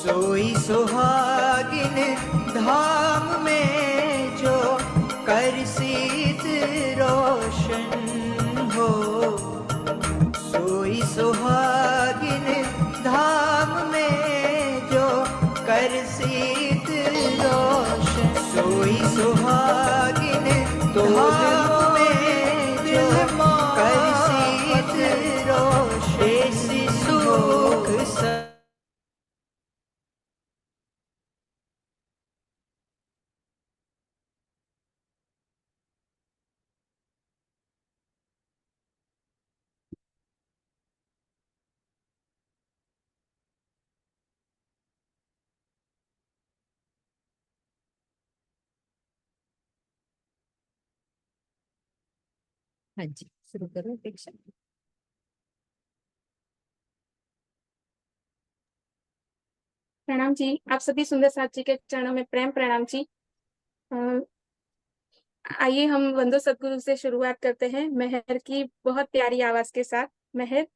सोई सुहागिन धाम में जो कर सीत रोशन हो। सोई सुहागिन धाम में जो कर सीत रोशन। सोई सुहागिन धाम में जो कर सीत रोशन। ऐसी सुख हाँ जी, शुरू करो अपेक्षा। प्रणाम जी, आप सभी सुंदर साथ जी के चरणों में प्रेम प्रणाम जी। आइए हम वंदो सतगुरु से शुरुआत करते हैं मेहर की बहुत प्यारी आवाज के साथ। मेहर।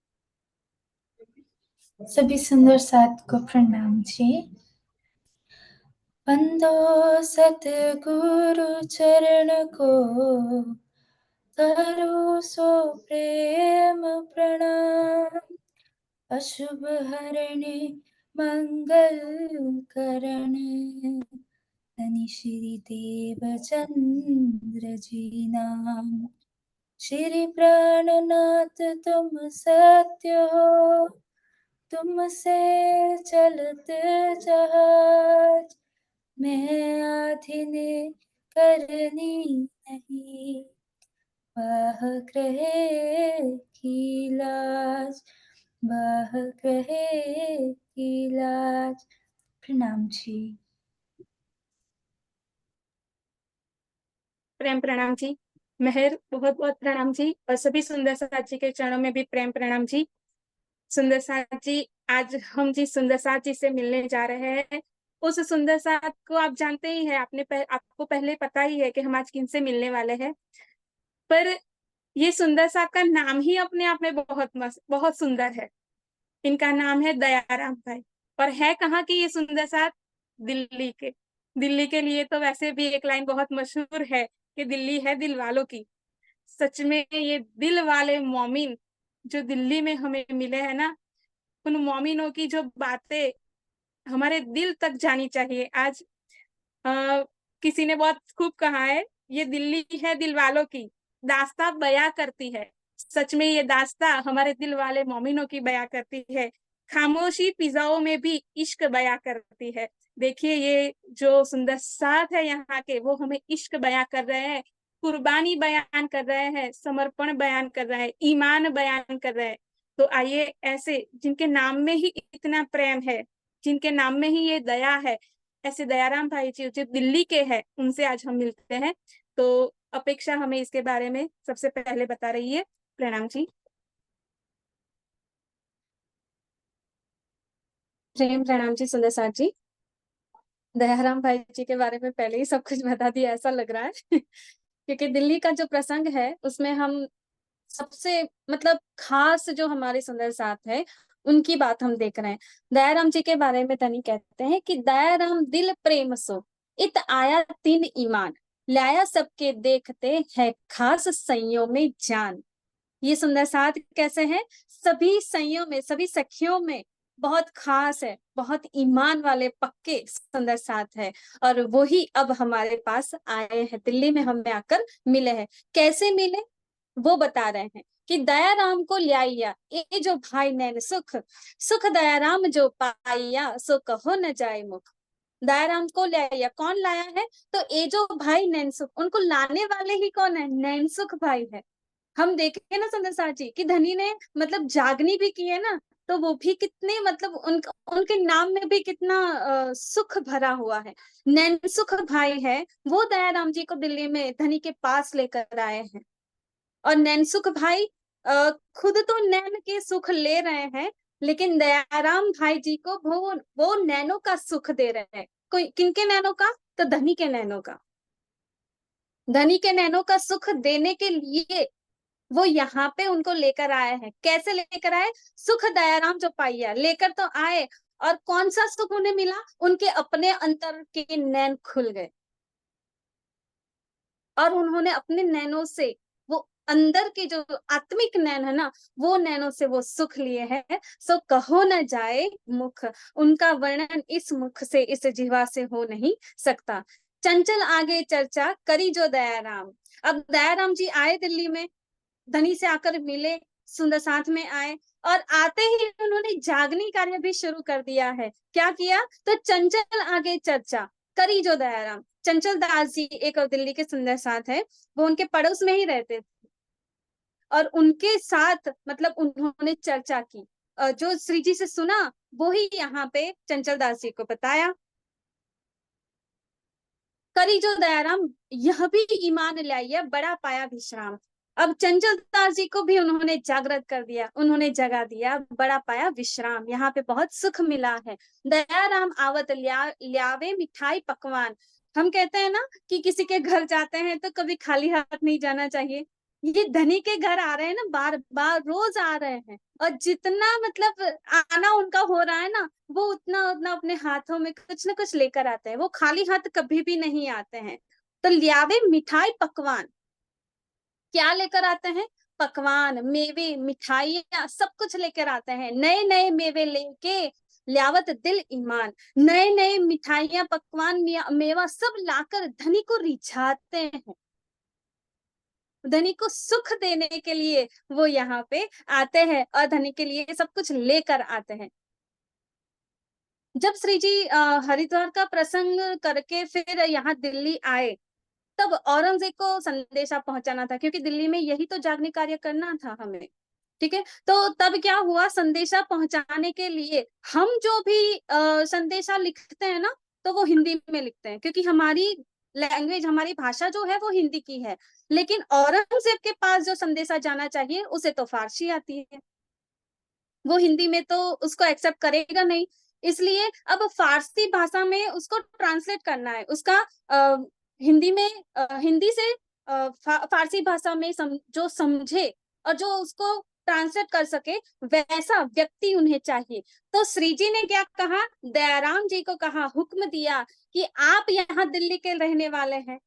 सभी सुंदर साथ को प्रणाम जी। वंदो सतगुरु चरण को, करो सो प्रेम प्रणाम। अशुभ हरणे मंगल करणे, धनी श्री देव चंद्र जी नाम। श्री प्राणनाथ तुम सत्य हो, तुमसे चलत जहाज। मैं आधीने करनी नहीं, वाह ग्रहे की लाज, वाह ग्रहे की लाज। प्रणाम जी। प्रेम प्रणाम जी। मेहर बहुत बहुत प्रणाम जी। और सभी सुंदर साथ जी के चरणों में भी प्रेम प्रणाम जी। सुंदर साथ जी, आज हम जी सुंदर साथ जी से मिलने जा रहे हैं। उस सुंदर साथ को आप जानते ही है, आपको पहले पता ही है कि हम आज किनसे मिलने वाले हैं। पर ये सुंदर साथ का नाम ही अपने आप में बहुत मस्त, बहुत सुंदर है। इनका नाम है दयाराम भाई। और है कहाँ की ये सुंदर साथ? दिल्ली के। दिल्ली के लिए तो वैसे भी एक लाइन बहुत मशहूर है कि दिल्ली है दिल वालों की। सच में ये दिल वाले मोमिन जो दिल्ली में हमें मिले हैं ना, उन मोमिनों की जो बातें हमारे दिल तक जानी चाहिए। आज किसी ने बहुत खूब कहा है, ये दिल्ली है दिल वालों की, दास्तां बयां करती है। सच में ये दास्तां हमारे दिल वाले मोमिनों की बयां करती है। खामोशी पिजाओं में भी इश्क बयां करती है। देखिए ये जो सुंदर साथ है यहाँ के, वो हमें इश्क बयां कर रहे हैं, कुर्बानी बयान कर रहे हैं, समर्पण बयान कर रहे हैं, ईमान बयान कर रहे हैं। तो आइए ऐसे जिनके नाम में ही इतना प्रेम है, जिनके नाम में ही ये दया है, ऐसे दयाराम भाई जी जो दिल्ली के हैं, उनसे आज हम मिलते हैं। तो अपेक्षा हमें इसके बारे में सबसे पहले बता रही है। प्रणाम जी। प्रेम प्रणाम जी सुंदर साथ जी। दयाराम भाई जी के बारे में पहले ही सब कुछ बता दिया ऐसा लग रहा है क्योंकि दिल्ली का जो प्रसंग है उसमें हम सबसे मतलब खास जो हमारे सुंदर साथ है उनकी बात हम देख रहे हैं। दयाराम जी के बारे में तनी कहते हैं कि दयाराम दिल प्रेम सो, इत आया तीन ईमान, लाया सबके देखते है खास सइयों में जान। ये सुंदर साथ कैसे हैं? सभी सइयों में, सभी सखियों में बहुत खास है, बहुत ईमान वाले पक्के सुंदर साथ है। और वो ही अब हमारे पास आए हैं, दिल्ली में हमें आकर मिले हैं। कैसे मिले वो बता रहे हैं कि दयाराम को ल्याइया ये जो भाई नैन सुख, सुख दयाराम जो पाइया सो कहो न जाए मुख। दयाराम को लाया, कौन लाया है? तो ये जो भाई नैनसुख, उनको लाने वाले ही कौन है? नैनसुख भाई है। हम देखे ना सुंदर साथ जी कि धनी ने मतलब जागनी भी की है ना, तो वो भी कितने मतलब उनके नाम में भी कितना सुख भरा हुआ है। नैनसुख भाई है, वो दयाराम जी को दिल्ली में धनी के पास लेकर आए हैं। और नैनसुख भाई खुद तो नैन के सुख ले रहे हैं, लेकिन दयाराम भाई जी को वो नैनो का सुख दे रहे हैं। कोई किनके नैनो का? तो धनी के नैनो का। धनी के नैनो का सुख देने के लिए वो यहाँ पे उनको लेकर आए हैं। कैसे लेकर आए? सुख दयाराम जो पाइया लेकर तो आए, और कौन सा सुख उन्हें मिला? उनके अपने अंतर के नैन खुल गए और उन्होंने अपने नैनों से वो अंदर के जो आत्मिक नैन है ना, वो नैनों से वो सुख लिए हैं। सो कहो न जाए मुख, उनका वर्णन इस मुख से, इस जिह्वा से हो नहीं सकता। चंचल आगे चर्चा करी जो दयाराम। अब दयाराम जी आए दिल्ली में, धनी से आकर मिले, सुंदर साथ में आए और आते ही उन्होंने जागनी कार्य भी शुरू कर दिया है। क्या किया? तो चंचल आगे चर्चा करी जो दयाराम। चंचल दास जी एक और दिल्ली के सुंदर साथ है, वो उनके पड़ोस में ही रहते थे और उनके साथ मतलब उन्होंने चर्चा की। जो श्री जी से सुना वो ही यहाँ पे चंचल दास जी को बताया। करी जो दयाराम, यह भी ईमान लाइए, बड़ा पाया विश्राम। अब चंचल दास जी को भी उन्होंने जागृत कर दिया, उन्होंने जगा दिया, बड़ा पाया विश्राम, यहाँ पे बहुत सुख मिला है। दयाराम आवत ल्यावे मिठाई पकवान। हम कहते हैं ना कि किसी के घर जाते हैं तो कभी खाली हाथ नहीं जाना चाहिए। ये धनी के घर आ रहे हैं ना, बार बार रोज आ रहे हैं और जितना मतलब आना उनका हो रहा है ना, वो उतना उतना अपने हाथों में कुछ ना कुछ लेकर आते हैं। वो खाली हाथ कभी भी नहीं आते हैं। तो लियावे मिठाई पकवान, क्या लेकर आते हैं? पकवान, मेवे, मिठाइयाँ, सब कुछ लेकर आते हैं। नए नए मेवे लेके लियावत दिल ईमान, नए नए मिठाइयाँ, पकवान, मेवा सब लाकर धनी को रिझाते हैं। धनी को सुख देने के लिए वो यहाँ पे आते हैं और धनी के लिए सब कुछ लेकर आते हैं। जब श्री जी हरिद्वार का प्रसंग करके फिर यहाँ दिल्ली आए, तब औरंगजेब को संदेशा पहुंचाना था, क्योंकि दिल्ली में यही तो जागने कार्य करना था हमें। ठीक है, तो तब क्या हुआ, संदेशा पहुंचाने के लिए हम जो भी संदेशा लिखते हैं ना, तो वो हिंदी में लिखते हैं, क्योंकि हमारी लैंग्वेज, हमारी भाषा जो है वो हिंदी की है। लेकिन औरंगजेब के पास जो संदेशा जाना चाहिए उसे तो फारसी आती है, वो हिंदी में तो उसको एक्सेप्ट करेगा नहीं। इसलिए अब फारसी भाषा में उसको ट्रांसलेट करना है, उसका हिंदी में हिंदी से फारसी भाषा में जो समझे और जो उसको ट्रांसलेट कर सके, वैसा व्यक्ति उन्हें चाहिए। तो श्री जी ने क्या कहा? दयाराम जी को कहा, हुक्म दिया कि आप यहाँ दिल्ली के रहने वाले हैं,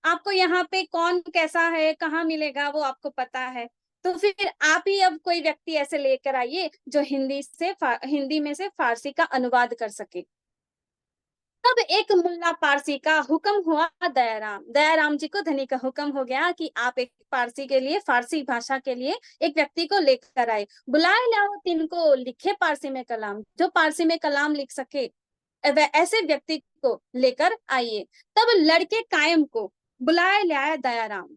आपको यहाँ पे कौन कैसा है, कहाँ मिलेगा, वो आपको पता है। तो फिर आप ही अब कोई व्यक्ति ऐसे लेकर आइए जो हिंदी में से फारसी का अनुवाद कर सके। तब एक मुल्ला पारसी का हुक्म हुआ दयाराम, दयाराम जी को धनी का हुक्म हो गया कि आप एक पारसी के लिए, फारसी भाषा के लिए एक व्यक्ति को लेकर आए। बुलाए लाओ तिनको लिखे पारसी में कलाम, जो पारसी में कलाम लिख सके ऐसे व्यक्ति को लेकर आइए। तब लड़के कायम को बुलाए लाया दयाराम।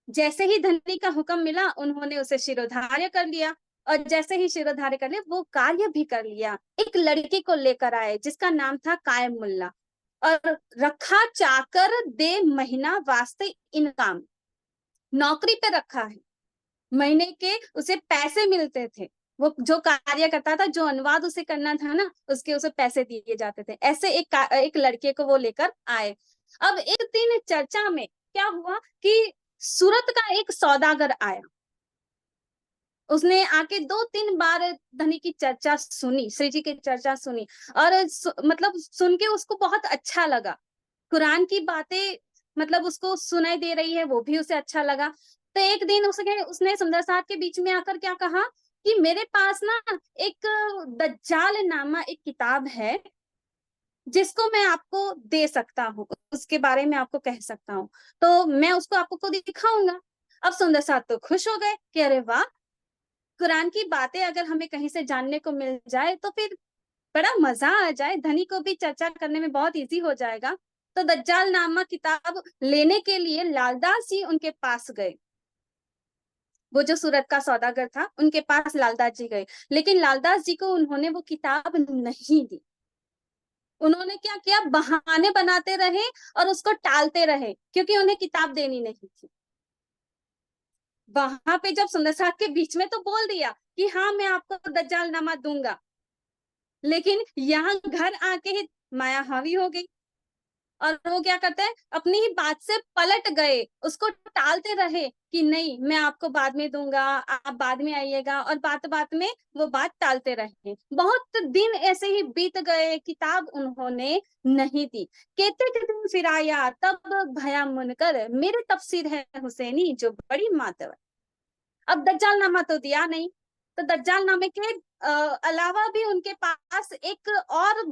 जैसे ही धनी का हुक्म मिला, उन्होंने उसे शिरोधार्य कर लिया और जैसे ही शिरोधार्य कर लिया, वो कार्य भी कर लिया। एक लड़की को लेकर आए जिसका नाम था कायम मुल्ला, और रखा चाकर दे महीना वास्ते इनकाम, नौकरी पे रखा है, महीने के उसे पैसे मिलते थे। वो जो कार्य करता था, जो अनुवाद उसे करना था ना, उसके उसे पैसे दिए जाते थे। ऐसे एक लड़के को वो लेकर आए। अब एक दिन चर्चा में क्या हुआ कि सूरत का एक सौदागर आया, उसने आके 2-3 बार धनी की चर्चा सुनी, श्री जी की चर्चा सुनी, और मतलब सुन के उसको बहुत अच्छा लगा। कुरान की बातें मतलब उसको सुनाई दे रही है, वो भी उसे अच्छा लगा। तो एक दिन उसने सुंदर साहब के बीच में आकर क्या कहा कि मेरे पास ना एक दज्जाल नामा एक किताब है, जिसको मैं आपको दे सकता हूँ, उसके बारे में आपको कह सकता हूँ, तो मैं उसको आपको दिखाऊंगा। अब सुंदर साहब तो खुश हो गए कि अरे वाह, कुरान की बातें अगर हमें कहीं से जानने को मिल जाए तो फिर बड़ा मजा आ जाए, धनी को भी चर्चा करने में बहुत इजी हो जाएगा। तो दज्जाल नामा किताब लेने के लिए लालदास जी उनके पास गए। वो जो सूरत का सौदागर था, उनके पास लालदास जी गए, लेकिन लालदास जी को उन्होंने वो किताब नहीं दी। उन्होंने क्या किया, बहाने बनाते रहे और उसको टालते रहे, क्योंकि उन्हें किताब देनी नहीं थी। वहां पे जब सुंदर साहब के बीच में तो बोल दिया कि हाँ मैं आपको दज्जाल नामा दूंगा, लेकिन यहाँ घर आके ही माया हावी हो गई। और वो क्या करते हैं, अपनी ही बात से पलट गए, उसको टालते रहे कि नहीं मैं आपको बाद में दूंगा, आप बाद में आइएगा, और बात बात में वो बात टालते रहे। बहुत दिन ऐसे ही बीत गए, किताब उन्होंने नहीं दी। केते दिन फिर आया तब भया मुनकर, मेरे तफसीर है हुसैनी जो बड़ी मातवर। अब दज्जाल नामा तो दिया नहीं, तो दज्जाल नामे के अलावा भी उनके पास एक और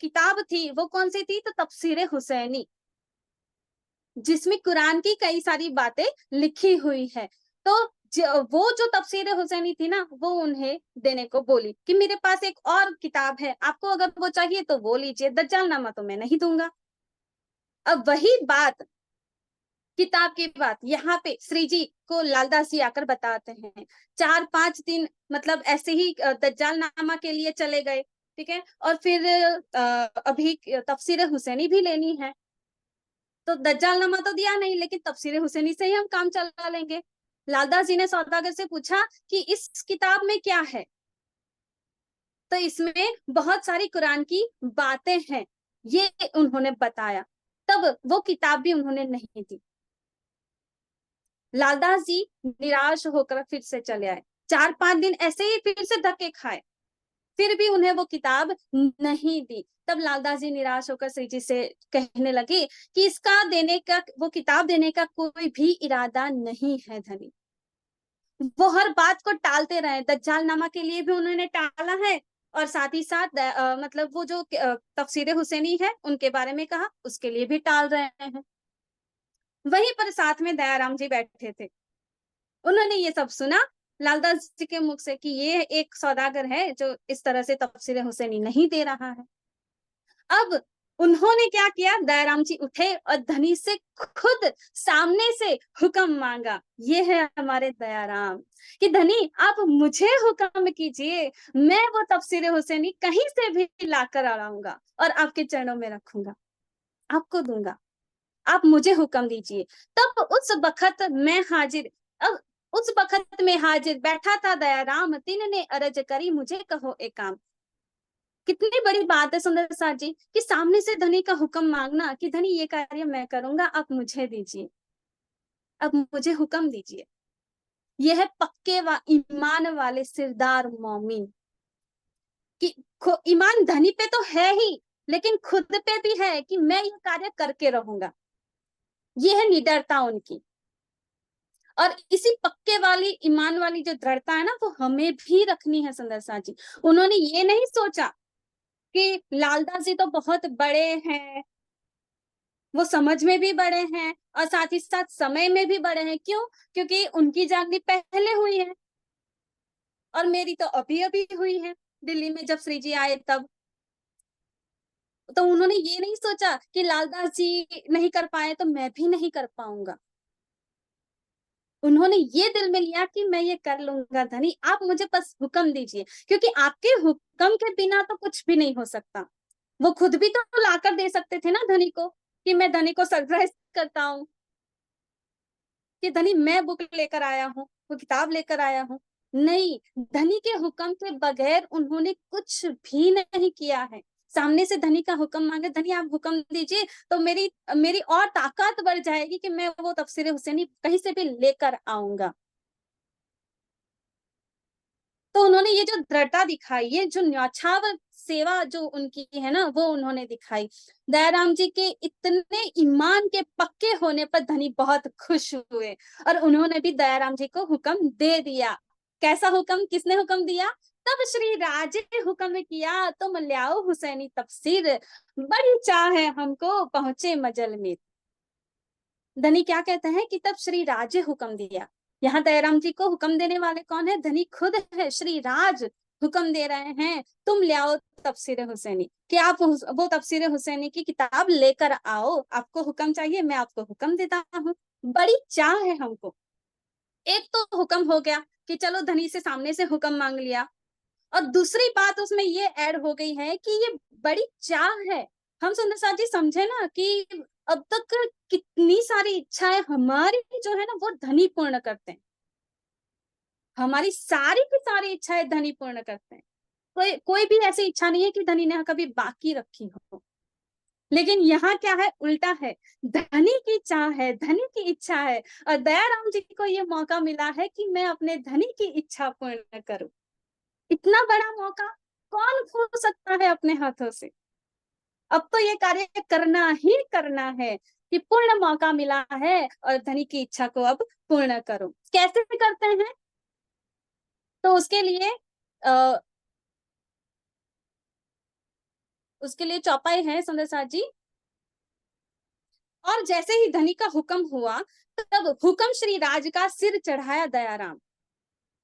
किताब थी। वो कौन सी थी? तो तफसीर हुसैनी, जिसमें कुरान की कई सारी बातें लिखी हुई है। तो वो जो तफसीर हुसैनी थी ना, वो उन्हें देने को बोली कि मेरे पास एक और किताब है, आपको अगर वो चाहिए तो वो लीजिए, दज्जाल नामा तो मैं नहीं दूंगा। अब वही बात, किताब की बात यहाँ पे श्री जी को लालदास जी आकर बताते हैं। 4-5 दिन मतलब ऐसे ही दज्जाल नामा के लिए चले गए, ठीक है। और फिर अभी तफसीर हुसैनी भी लेनी है, तो दज्जाल नामा तो दिया नहीं, लेकिन तफसीर हुसैनी से ही हम काम चला लेंगे। लालदास जी ने सौदागर से पूछा कि इस किताब में क्या है, तो इसमें बहुत सारी कुरान की बातें हैं, ये उन्होंने बताया। तब वो किताब भी उन्होंने नहीं दी। लालदास जी निराश होकर फिर से चले आए। 4-5 दिन ऐसे ही फिर से धक्के खाए, फिर भी उन्हें वो किताब नहीं दी। तब लालदास जी निराश होकर श्री जी से कहने लगे कि इसका देने का, वो किताब देने का कोई भी इरादा नहीं है धनी। वो हर बात को टालते रहे, दज्जाल नामा के लिए भी उन्होंने टाला है, और साथ ही साथ मतलब वो जो तफसीर हुसैनी है उनके बारे में कहा, उसके लिए भी टाल रहे हैं। वहीं पर साथ में दयाराम जी बैठे थे, उन्होंने ये सब सुना लालदास जी के मुख से कि ये एक सौदागर है जो इस तरह से तफसीर हुसैनी नहीं दे रहा है। अब उन्होंने क्या किया, दयाराम जी उठे और धनी से खुद सामने से हुक्म मांगा। ये है हमारे दयाराम कि धनी आप मुझे हुक्म कीजिए, मैं वो तफसीर हुसैनी कहीं से भी लाकर लाऊंगा और आपके चरणों में रखूंगा, आपको दूंगा, आप मुझे हुक्म दीजिए। तब उस बखत मैं हाजिर, अब उस बखत में हाजिर बैठा था दयाराम, तिन ने अरज करी मुझे कहो एक काम। कितनी बड़ी बात है सुंदर साथ जी कि सामने से धनी का हुक्म मांगना कि धनी ये कार्य मैं करूंगा, आप मुझे दीजिए, अब मुझे हुक्म दीजिए। यह है पक्के व ईमान वाले सिरदार मोमिन कि ईमान धनी पे तो है ही, लेकिन खुद पे भी है कि मैं ये कार्य करके रहूंगा। ये है निडरता उनकी। और इसी पक्के वाली ईमान वाली जो दृढ़ता है ना, वो हमें भी रखनी है सुंदर साथ जी। उन्होंने ये नहीं सोचा कि लालदास जी तो बहुत बड़े हैं, वो समझ में भी बड़े हैं और साथ ही साथ समय में भी बड़े हैं। क्यों? क्योंकि उनकी जागनी पहले हुई है और मेरी तो अभी अभी हुई है, दिल्ली में जब श्री जी आए तब। तो उन्होंने ये नहीं सोचा कि लालदास जी नहीं कर पाए तो मैं भी नहीं कर पाऊंगा। उन्होंने ये दिल में लिया कि मैं ये कर लूंगा धनी, आप मुझे बस हुक्म दीजिए, क्योंकि आपके हुक्म के बिना तो कुछ भी नहीं हो सकता। वो खुद भी तो लाकर दे सकते थे ना धनी को, कि मैं धनी को सरप्राइज करता हूँ कि धनी मैं बुक लेकर आया हूँ, वो किताब लेकर आया हूँ। नहीं, धनी के हुक्म के बगैर उन्होंने कुछ भी नहीं किया है। सामने से धनी का हुक्म मांगे, धनी आप हुक्म दीजिए तो मेरी मेरी और ताकत बढ़ जाएगी कि मैं वो तफसीर हुसैनी कहीं से भी लेकर आऊंगा। तो उन्होंने ये जो दृढ़ता दिखाई, ये जो न्यौछावर सेवा जो उनकी है ना, वो उन्होंने दिखाई। दयाराम जी के इतने ईमान के पक्के होने पर धनी बहुत खुश हुए और उन्होंने भी दयाराम जी को हुक्म दे दिया। कैसा हुक्म, किसने हुक्म दिया? तब श्री राजे हुक्म किया तुम ल्याओ हुसैनी तफसीर, बड़ी चाह है हमको पहुंचे मजल में। धनी क्या कहते हैं कि तब श्री राजे हुक्म दिया। यहाँ दयाराम जी को हुक्म देने वाले कौन है? धनी खुद है, श्री राज हुक्म दे रहे हैं तुम ले आओ तफसीर हुसैनी, कि आप वो तफसीर हुसैनी की किताब लेकर आओ, आपको हुक्म चाहिए, मैं आपको हुक्म देता हूँ, बड़ी चाह है हमको। एक तो हुक्म हो गया कि चलो धनी से सामने से हुक्म मांग लिया, और दूसरी बात उसमें ये ऐड हो गई है कि ये बड़ी चाह है। हम सुंदर साथ जी समझे ना कि अब तक कितनी सारी इच्छाएं हमारी जो है ना वो धनी पूर्ण करते हैं, हमारी सारी की सारी इच्छाएं धनी पूर्ण करते हैं। कोई कोई भी ऐसी इच्छा नहीं है कि धनी ने कभी बाकी रखी हो। लेकिन यहाँ क्या है, उल्टा है, धनी की चाह है, धनी की इच्छा है, और दयाराम जी को ये मौका मिला है कि मैं अपने धनी की इच्छा पूर्ण करूं। इतना बड़ा मौका कौन खो सकता है अपने हाथों से। अब तो ये कार्य करना ही करना है कि पूर्ण मौका मिला है और धनी की इच्छा को अब पूर्ण करो। कैसे करते हैं, तो उसके लिए चौपाई है सुंदर साथ जी। और जैसे ही धनी का हुक्म हुआ, तब हुक्म श्री राज का सिर चढ़ाया दयाराम।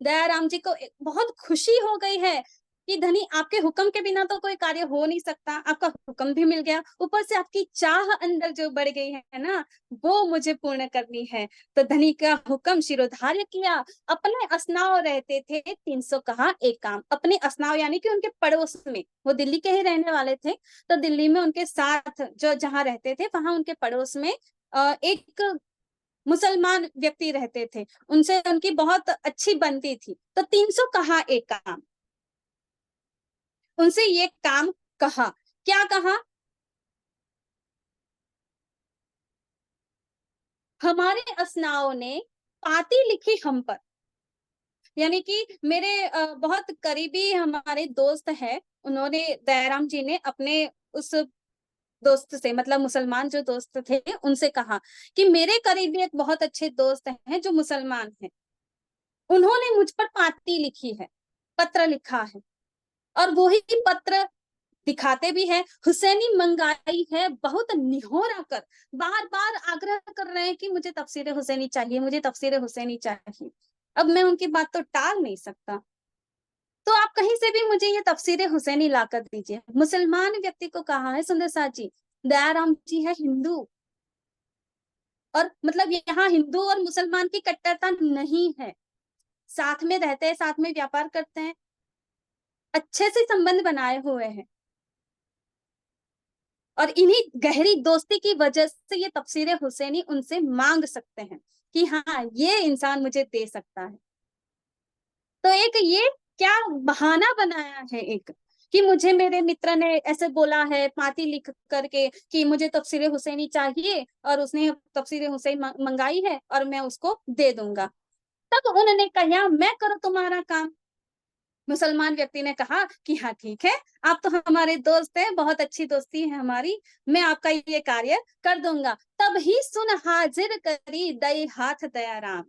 दयाराम जी को बहुत खुशी हो गई है कि धनी, आपके हुक्म के बिना तो कोई कार्य हो नहीं सकता, आपका हुक्म भी मिल गया, ऊपर से आपकी चाह अंदर जो बढ़ गई है ना, वो मुझे पूर्ण करनी है। तो धनी का हुक्म शिरोधार्य किया। अपने अस्नाव रहते थे 300 कहा एक काम। अपने अस्नाव यानी कि उनके पड़ोस में, वो दिल्ली के ही रहने वाले थे, तो दिल्ली में उनके साथ जो जहाँ रहते थे, वहां उनके पड़ोस में एक मुसलमान व्यक्ति रहते थे, उनसे उनकी बहुत अच्छी बनती थी। तो 300 कहा एक काम, उनसे ये काम कहा। क्या कहा, हमारे असनाओं ने पाती लिखी हम पर, यानी कि मेरे बहुत करीबी हमारे दोस्त है, उन्होंने, दयाराम जी ने अपने उस दोस्त से, मतलब मुसलमान जो दोस्त थे, उनसे कहा कि मेरे करीबी एक बहुत अच्छे दोस्त हैं जो मुसलमान हैं, उन्होंने मुझ पर पाती लिखी है, पत्र लिखा है, और वही पत्र दिखाते भी है, हुसैनी मंगाई है, बहुत निहोरा कर बार बार आग्रह कर रहे हैं कि मुझे तफसीर हुसैनी चाहिए, मुझे तफसीर हुसैनी चाहिए। अब मैं उनकी बात तो टाल नहीं सकता, तो आप कहीं से भी मुझे ये तफसीर हुसैनी लाकर दीजिए। मुसलमान व्यक्ति को कहा है सुंदर साथ जी, दयाराम जी है हिंदू, और मतलब यहाँ हिंदू और मुसलमान की कट्टरता नहीं है, साथ में रहते हैं, साथ में व्यापार करते हैं, अच्छे से संबंध बनाए हुए हैं, और इन्हीं गहरी दोस्ती की वजह से ये तफसीर हुसैनी उनसे मांग सकते हैं कि हाँ, ये इंसान मुझे दे सकता है। तो एक ये क्या बहाना बनाया है एक, कि मुझे मेरे मित्र ने ऐसे बोला है पाती लिख करके कि मुझे तफसीर हुसैनी चाहिए, और उसने तफसीर हुसैन मंगाई है और मैं उसको दे दूंगा। तब उन्होंने कहा, मैं करूं तुम्हारा काम। मुसलमान व्यक्ति ने कहा कि हाँ ठीक है, आप तो हमारे दोस्त हैं, बहुत अच्छी दोस्ती है हमारी, मैं आपका ये कार्य कर दूंगा। तब ही सुन हाजिर करी दई हाथ दयाराम।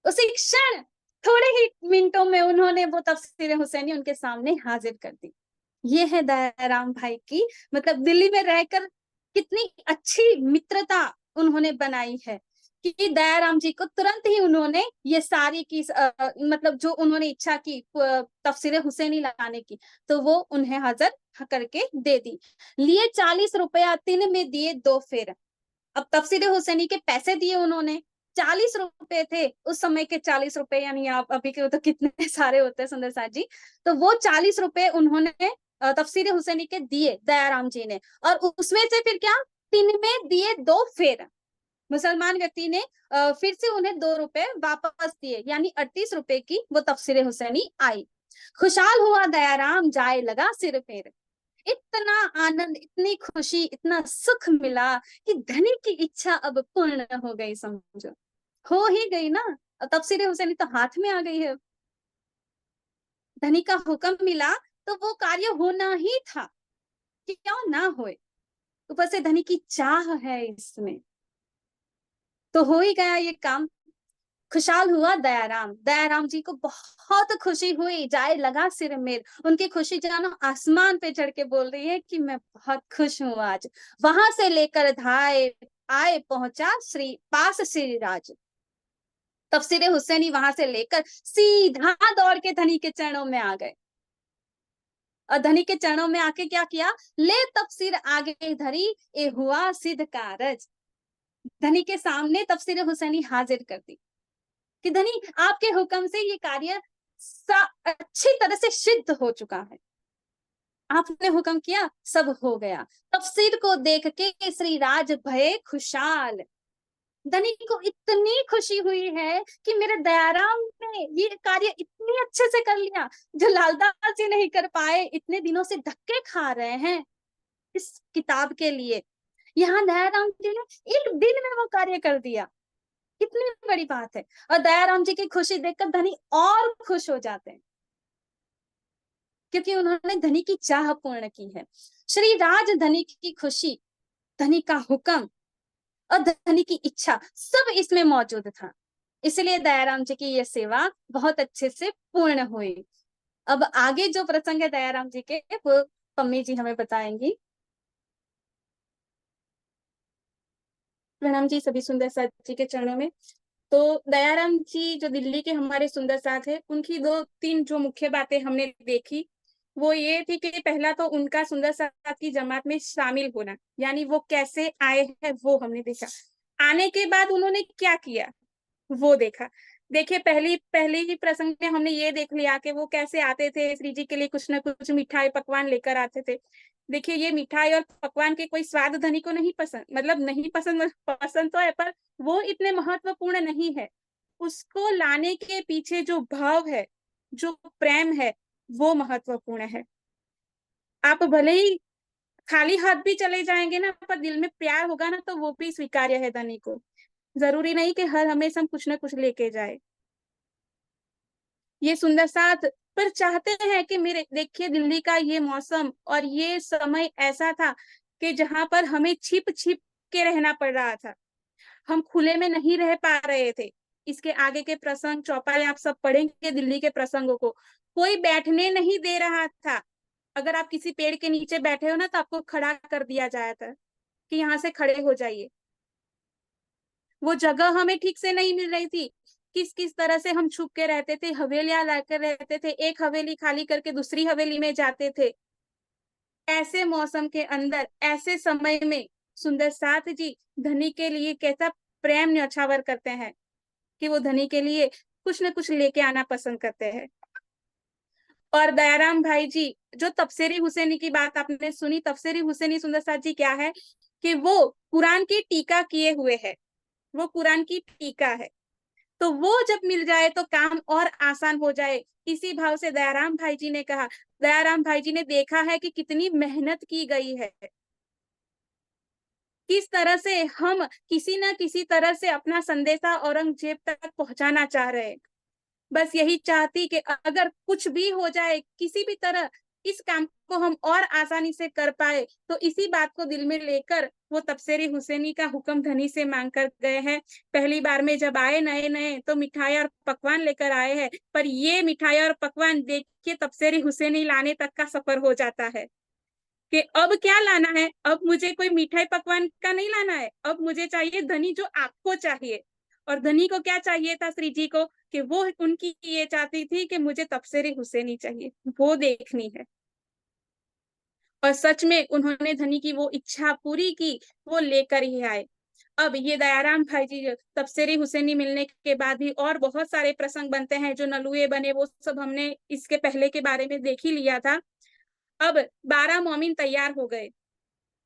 उसी क्षण, थोड़े ही मिनटों में उन्होंने वो तफसीर हुसैनी उनके सामने हाजिर कर दी। ये है दयाराम भाई की, मतलब दिल्ली में रहकर कितनी अच्छी मित्रता उन्होंने बनाई है, कि दयाराम जी को तुरंत ही उन्होंने ये सारी की मतलब जो उन्होंने इच्छा की तफसीर हुसैनी लाने की, तो वो उन्हें हाजिर करके दे दी। लिए 40 रुपया, 3 में दिए 2 फेर। अब तफसीर हुसैनी के पैसे दिए उन्होंने, 40 रुपए थे उस समय के, 40 रुपए यानी आप अभी के तो कितने सारे होते हैं सुंदर साथ जी। तो वो 40 रुपए उन्होंने तफसीर हुसैनी के दिए दयाराम जी ने, और उसमें से फिर क्या, 3 में दिए 2 फेर। मुसलमान व्यक्ति ने फिर से उन्हें 2 रुपए वापस दिए, यानी 38 रुपए की वो तफसीर हुसैनी आई। खुशहाल हुआ दयाराम, जाए लगा सिर फेर। इतना आनंद, इतनी खुशी, इतना सुख मिला कि धनी की इच्छा अब पूर्ण हो गई, समझो, हो ही गई ना। तफसीर हुसैनी तो हाथ में आ गई है, धनी का हुक्म मिला, तो वो कार्य होना ही था, कि क्यों ना होए, ऊपर से धनी की चाह है इसमें, तो हो ही गया ये काम। खुशहाल हुआ दयाराम, दयाराम जी को बहुत खुशी हुई, जाए लगा सिर मेर। उनकी खुशी जानो आसमान पे चढ़ के बोल रही है कि मैं बहुत खुश हूँ आज। वहां से लेकर धाए आए पहुंचा श्री राज। तफसीर हुसैनी वहां से लेकर सीधा दौड़ के धनी के चरणों में आ गए, और धनी के चरणों में आके क्या किया, ले तफसीर आगे धरी, ए हुआ सिद्ध कारज। धनी के सामने तफसीर हुसैनी हाजिर कर दी कि धनी, आपके हुक्म से ये कार्य अच्छी तरह से सिद्ध हो चुका है, आपने हुक्म किया, सब हो गया। तफसीर को देख के श्री राज भये खुशहाल। धनी को इतनी खुशी हुई है कि मेरे दयाराम ने ये कार्य इतनी अच्छे से कर लिया, जो लालदास जी नहीं कर पाए, इतने दिनों से धक्के खा रहे हैं, इस किताब के लिए। यहाँ दयाराम जी ने एक दिन में वो कार्य कर दिया, कितनी बड़ी बात है। और दयाराम जी की खुशी देखकर धनी और खुश हो जाते हैं, क्योंकि उन्होंने धनी की चाह पूर्ण की है। श्री राज धनी की खुशी, धनी का हुक्म और धनी की इच्छा सब इसमें मौजूद था। इसलिए दयाराम जी की यह सेवा बहुत अच्छे से पूर्ण हुई। अब आगे जो प्रसंग है दयाराम जी के, वो पम्मी जी हमें बताएंगी। प्रणाम जी सभी सुंदर साथ जी के चरणों में। तो दयाराम जी जो दिल्ली के हमारे सुंदर साथ है, उनकी दो तीन जो मुख्य बातें हमने देखी, वो ये थी कि पहला तो उनका सुंदर साथ की जमात में शामिल होना, यानी वो कैसे आए हैं वो हमने देखा। आने के बाद उन्होंने क्या किया वो देखा। देखिए पहली पहले ही प्रसंग में हमने ये देख लिया कि वो कैसे आते थे, श्री जी के लिए कुछ ना कुछ मिठाई पकवान लेकर आते थे। देखिए ये मिठाई और पकवान के कोई स्वाद धनी को नहीं पसंद, मतलब नहीं पसंद, पसंद तो है पर वो इतने महत्वपूर्ण नहीं है। उसको लाने के पीछे जो भाव है, जो प्रेम है, वो महत्वपूर्ण है। आप भले ही खाली हाथ भी चले जाएंगे ना, पर दिल में प्यार होगा ना, तो वो भी स्वीकार्य है धनी को। जरूरी नहीं कि हर हमेशा हम कुछ ना कुछ लेके जाए। ये सुंदर साथ पर चाहते हैं कि मेरे देखिए दिल्ली का ये मौसम और ये समय ऐसा था कि जहां पर हमें छिप छिप के रहना पड़ रहा था, हम खुले में नहीं रह पा रहे थे। इसके आगे के प्रसंग चौपाई आप सब पढ़ेंगे, दिल्ली के प्रसंगों को कोई बैठने नहीं दे रहा था। अगर आप किसी पेड़ के नीचे बैठे हो ना, तो आपको खड़ा कर दिया जाता था कि यहाँ से खड़े हो जाइए। वो जगह हमें ठीक से नहीं मिल रही थी, किस किस तरह से हम छुप के रहते थे, हवेलियां लाकर रहते थे, एक हवेली खाली करके दूसरी हवेली में जाते थे। ऐसे मौसम के अंदर, ऐसे समय में सुंदर साथ जी धनी के लिए कैसा प्रेम न्यौछावर करते हैं कि वो धनी के लिए कुछ न कुछ लेके आना पसंद करते हैं। और दयाराम भाई जी जो तफसीरी हुसैनी की बात आपने सुनी, तफसीरी हुसैनी सुंदर साथ जी क्या है कि वो कुरान की टीका किए हुए है, वो कुरान की टीका है। तो वो जब मिल जाए तो काम और आसान हो जाए। इसी भाव से दयाराम भाई जी ने कहा, दयाराम भाई जी ने देखा है कि कितनी मेहनत की गई है, किस तरह से हम किसी ना किसी तरह से अपना संदेशा औरंगजेब तक पहुंचाना चाह रहे हैं। बस यही चाहती कि अगर कुछ भी हो जाए, किसी भी तरह इस काम को हम और आसानी से कर पाए, तो इसी बात को दिल में लेकर वो तफसीरी हुसैनी का हुक्म धनी से मांग कर गए हैं। पहली बार में जब आए नए नए तो मिठाई और पकवान लेकर आए हैं, पर ये मिठाई और पकवान देख के तफसीरी हुसैनी लाने तक का सफर हो जाता है कि अब क्या लाना है। अब मुझे कोई मिठाई पकवान का नहीं लाना है, अब मुझे चाहिए धनी जो आपको चाहिए। और धनी को क्या चाहिए था श्री जी को, कि वो उनकी ये चाहती थी कि मुझे तफसीरी हुसैनी चाहिए, वो देखनी है। और सच में उन्होंने धनी की वो इच्छा पूरी की, वो लेकर ही आए। अब ये दयाराम भाई जी तफसीरी हुसैनी मिलने के बाद भी और बहुत सारे प्रसंग बनते हैं, जो नलुए बने वो सब हमने इसके पहले के बारे में देख ही लिया था। अब 12 मोमिन तैयार हो गए।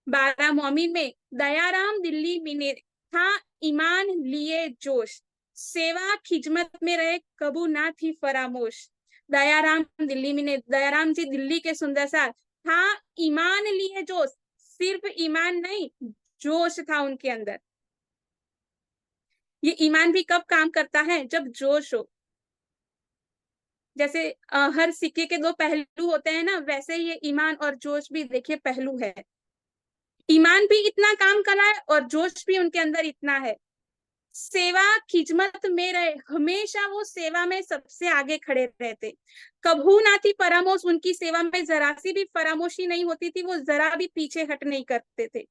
12 मोमिन में दयाराम दिल्ली में था ईमान लिए जोश, सेवा खिजमत में रहे कबू ना थी फरामोश। दयाराम दिल्ली में, दयाराम जी दिल्ली के सुंदर सा था ईमान लिए जोश, सिर्फ ईमान नहीं, जोश था उनके अंदर। ये ईमान भी कब काम करता है, जब जोश हो। जैसे हर सिक्के के दो पहलू होते हैं ना, वैसे ये ईमान और जोश भी देखिए पहलू है। ईमान भी इतना काम कर रहा है और जोश भी उनके अंदर इतना है। सेवा खिजमत में रहे, हमेशा वो सेवा में सबसे आगे खड़े रहते। कभू ना थी फरामोश, उनकी सेवा में जरा सी भी फरामोशी नहीं होती थी, वो जरा भी पीछे हट नहीं करते थे।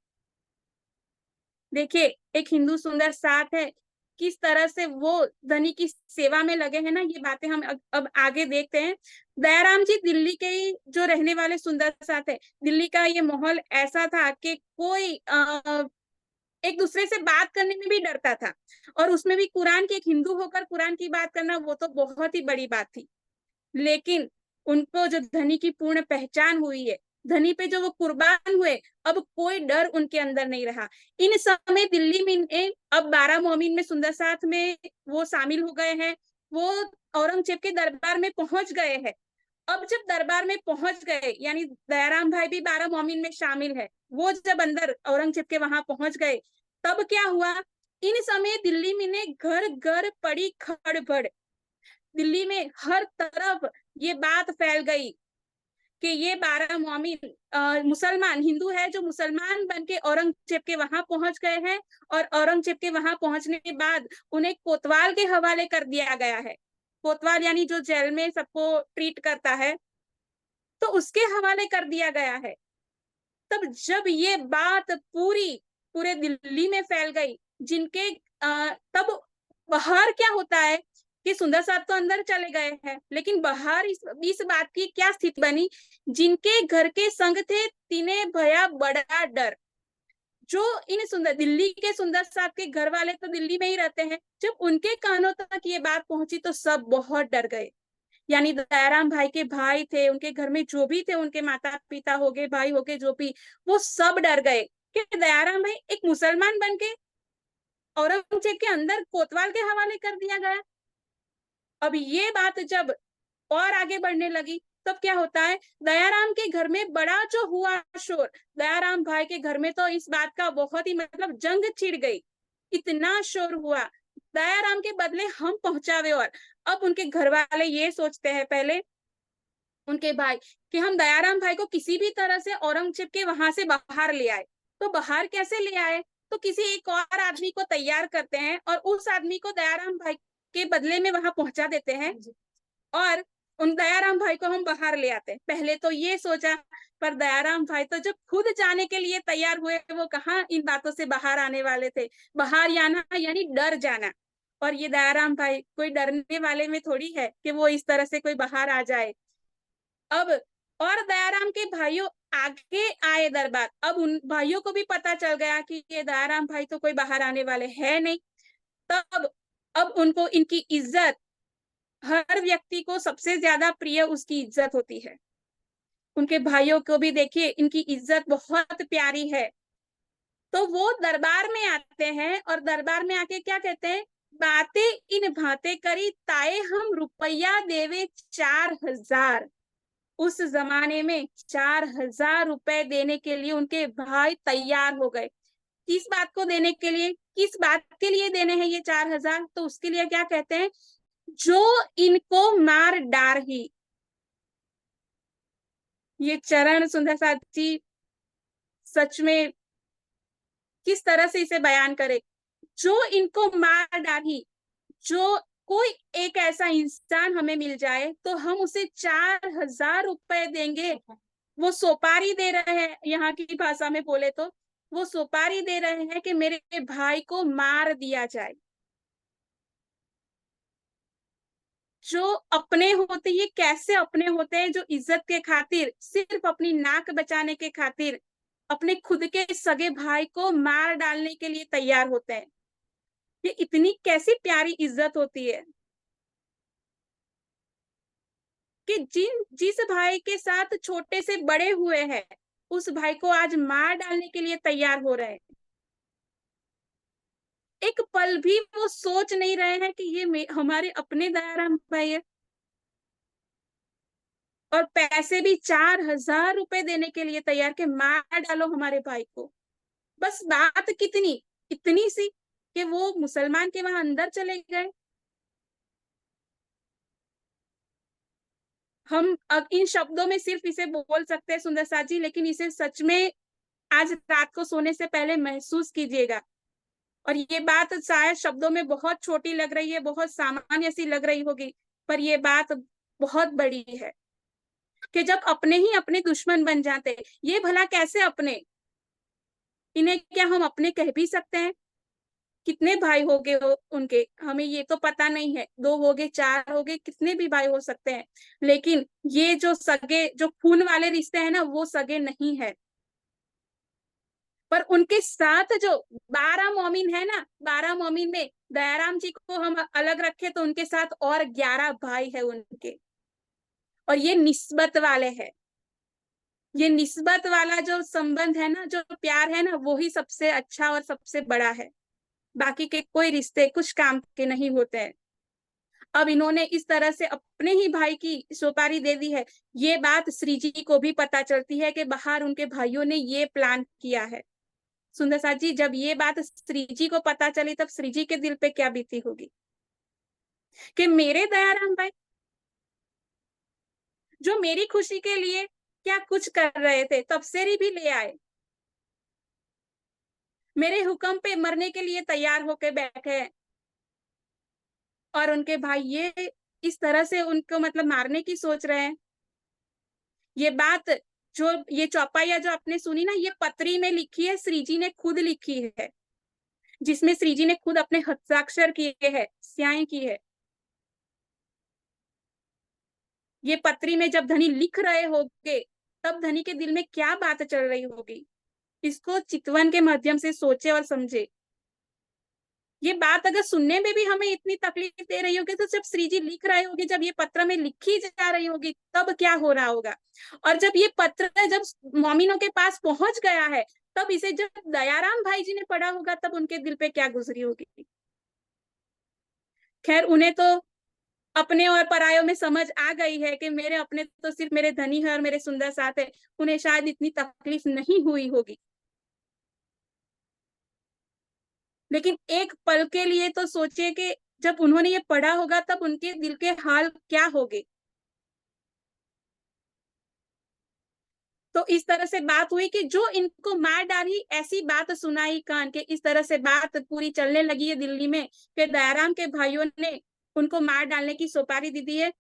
देखिए एक हिंदू सुंदर साथ है, किस तरह से वो धनी की सेवा में लगे हैं ना, ये बातें हम अब आगे देखते हैं। दयाराम जी दिल्ली के ही जो रहने वाले सुंदर साथ है। दिल्ली का ये माहौल ऐसा था कि कोई एक दूसरे से बात करने में भी डरता था, और उसमें भी कुरान के, एक हिंदू होकर कुरान की बात करना वो तो बहुत ही बड़ी बात थी। लेकिन उनको जो धनी की पूर्ण पहचान हुई है, धनी पे जो वो कुर्बान हुए, अब कोई डर उनके अंदर नहीं रहा। इन समय दिल्ली में अब 12 मोमिन में सुंदर साथ में वो शामिल हो गए हैं, वो औरंगजेब के दरबार में पहुंच गए हैं। अब जब दरबार में पहुंच गए, यानी दयाराम भाई भी 12 मोमिन में शामिल है, वो जब अंदर औरंगजेब के वहां पहुंच गए, तब क्या हुआ, इन समय दिल्ली में ने घर घर पड़ी खड़बड़। दिल्ली में हर तरफ ये बात फैल गई कि ये 12 मोमिन मुसलमान हिंदू है जो मुसलमान बन के औरंगजेब के वहां पहुंच गए हैं, और औरंगजेब के वहां पहुंचने के बाद उन्हें कोतवाल के हवाले कर दिया गया है। कोतवाल यानी जो जेल में सबको ट्रीट करता है, तो उसके हवाले कर दिया गया है। तब जब ये बात पूरे दिल्ली में फैल गई, जिनके तब बाहर क्या होता है कि सुंदर साहब तो अंदर चले गए हैं, लेकिन बाहर इस बात की क्या स्थिति बनी, जिनके घर के संग थे तिन्हें भया बड़ा डर। जो इन दिल्ली के सुंदर साहब के घर वाले तो दिल्ली में ही रहते हैं, जब उनके कानों तक ये बात पहुंची तो सब बहुत डर गए। यानी दयाराम भाई के भाई थे, उनके घर में जो भी थे, उनके माता पिता हो गए, भाई हो गए, जो भी, वो सब डर गए कि दयाराम भाई एक मुसलमान बन के औरंगजेब के अंदर कोतवाल के हवाले कर दिया गया। अब ये बात जब और आगे बढ़ने लगी, तब क्या होता है, दयाराम के घर में बड़ा जो हुआ शोर, दयाराम भाई के घर में तो इस बात का बहुत ही मतलब जंग छिड़ गई, इतना शोर हुआ, दयाराम के बदले हम पहुंचावे। और अब उनके घर वाले ये सोचते हैं पहले, उनके भाई, कि हम दयाराम भाई को किसी भी तरह से औरंगजेब के वहां से बाहर ले आए। तो बाहर कैसे ले आए, तो किसी एक और आदमी को तैयार करते हैं और उस आदमी को दयाराम भाई के बदले में वहां पहुंचा देते हैं, और उन दयाराम भाई को हम बाहर ले आते हैं। पहले तो ये सोचा, पर दयाराम भाई तो जब खुद जाने के लिए तैयार हुए, वो कहाँ इन बातों से बाहर आने वाले थे। बाहर जाना यानी डर जाना, और ये दयाराम भाई कोई डरने वाले में थोड़ी है कि वो इस तरह से कोई बाहर आ जाए। अब और दयाराम के भाइयों आगे आए दरबार। अब उन भाइयों को भी पता चल गया कि ये दयाराम भाई तो कोई बाहर आने वाले है नहीं। तब अब उनको इनकी इज्जत, हर व्यक्ति को सबसे ज्यादा प्रिय उसकी इज्जत होती है। उनके भाइयों को भी देखिए, इनकी इज्जत बहुत प्यारी है। तो वो दरबार में आते हैं और दरबार में आके क्या कहते हैं, बातें इन भाते करी ताए हम रुपया देवे 4000। उस जमाने में 4000 रुपए देने के लिए उनके भाई तैयार हो गए। किस बात को देने के लिए, किस बात के लिए देने हैं ये 4000, तो उसके लिए क्या कहते हैं, जो इनको मार डार ही। ये चरण सुंदर साथ जी सच में किस तरह से इसे बयान करे, जो इनको मार डाली। जो कोई एक ऐसा इंसान हमें मिल जाए तो हम उसे 4000 रुपए देंगे। वो सोपारी दे रहे हैं, यहाँ की भाषा में बोले तो वो सोपारी दे रहे हैं कि मेरे भाई को मार दिया जाए। जो अपने होते, ये कैसे अपने होते हैं, जो इज्जत के खातिर, सिर्फ अपनी नाक बचाने के खातिर अपने खुद के सगे भाई को मार डालने के लिए तैयार होते हैं। ये इतनी कैसी प्यारी इज्जत होती है कि जिस भाई के साथ छोटे से बड़े हुए हैं, उस भाई को आज मार डालने के लिए तैयार हो रहे हैं। एक पल भी वो सोच नहीं रहे हैं कि ये हमारे अपने दयाराम भाई है। और पैसे भी 4000 रुपए देने के लिए तैयार के मार डालो हमारे भाई को। बस बात कितनी, इतनी सी कि वो मुसलमान के वहां अंदर चले गए। हम अब इन शब्दों में सिर्फ इसे बोल सकते हैं सुंदर साथ जी, लेकिन इसे सच में आज रात को सोने से पहले महसूस कीजिएगा। और ये बात शायद शब्दों में बहुत छोटी लग रही है, बहुत सामान्य सी लग रही होगी, पर ये बात बहुत बड़ी है कि जब अपने ही अपने दुश्मन बन जाते। ये भला कैसे अपने, इन्हें क्या हम अपने कह भी सकते हैं? कितने भाई हो गए हो उनके, हमें ये तो पता नहीं है, 2 हो गए, 4 हो गए, कितने भी भाई हो सकते हैं, लेकिन ये जो सगे, जो खून वाले रिश्ते हैं ना, वो सगे नहीं है। पर उनके साथ जो 12 मोमिन है ना, 12 मोमिन में दयाराम जी को हम अलग रखे तो उनके साथ और 11 भाई है उनके, और ये निस्बत वाले हैं। ये निस्बत वाला जो संबंध है ना, जो प्यार है ना, वो ही सबसे अच्छा और सबसे बड़ा है। बाकी के कोई रिश्ते कुछ काम के नहीं होते हैं। अब इन्होंने इस तरह से अपने ही भाई की सुपारी दे दी है। ये बात श्री जी को भी पता चलती है कि बाहर उनके भाइयों ने ये प्लान किया है। सुंदर साथ जी, जब ये बात श्री जी को पता चली तब श्री जी के दिल पे क्या बीती होगी कि मेरे दयाराम भाई जो मेरी खुशी के लिए क्या कुछ कर रहे थे, तपसेरी भी ले आए, मेरे हुक्म पे मरने के लिए तैयार होके बैठे हैं, और उनके भाई ये इस तरह से उनको मतलब मारने की सोच रहे हैं। ये बात जो ये चौपाइया जो आपने सुनी ना, ये पत्री में लिखी है, श्री जी ने खुद लिखी है, जिसमें श्री जी ने खुद अपने हस्ताक्षर किए हैं, स्याही की है। ये पत्री में जब धनी लिख रहे होंगे तब धनी के दिल में क्या बात चल रही होगी, इसको चितवन के माध्यम से सोचे और समझे। ये बात अगर सुनने में भी हमें इतनी तकलीफ दे रही होगी, तो जब श्री जी लिख रहे होंगे, जब ये पत्र में लिखी जा रही होगी, तब क्या हो रहा होगा। और जब ये पत्र जब मोमिनों के पास पहुंच गया है, तब इसे जब दयाराम भाई जी ने पढ़ा होगा, तब उनके दिल पे क्या गुजरी होगी। खैर, उन्हें तो अपने और परायों में समझ आ गई है कि मेरे अपने तो सिर्फ मेरे धनी है और मेरे सुंदर साथ है, उन्हें शायद इतनी तकलीफ नहीं हुई होगी। लेकिन एक पल के लिए तो सोचिए कि जब उन्होंने ये पढ़ा होगा तब उनके दिल के हाल क्या होंगे। तो इस तरह से बात हुई कि जो इनको मार डाली, ऐसी बात सुनाई कान के, इस तरह से बात पूरी चलने लगी है दिल्ली में कि दयाराम के भाइयों ने उनको मार डालने की सुपारी दी दी है।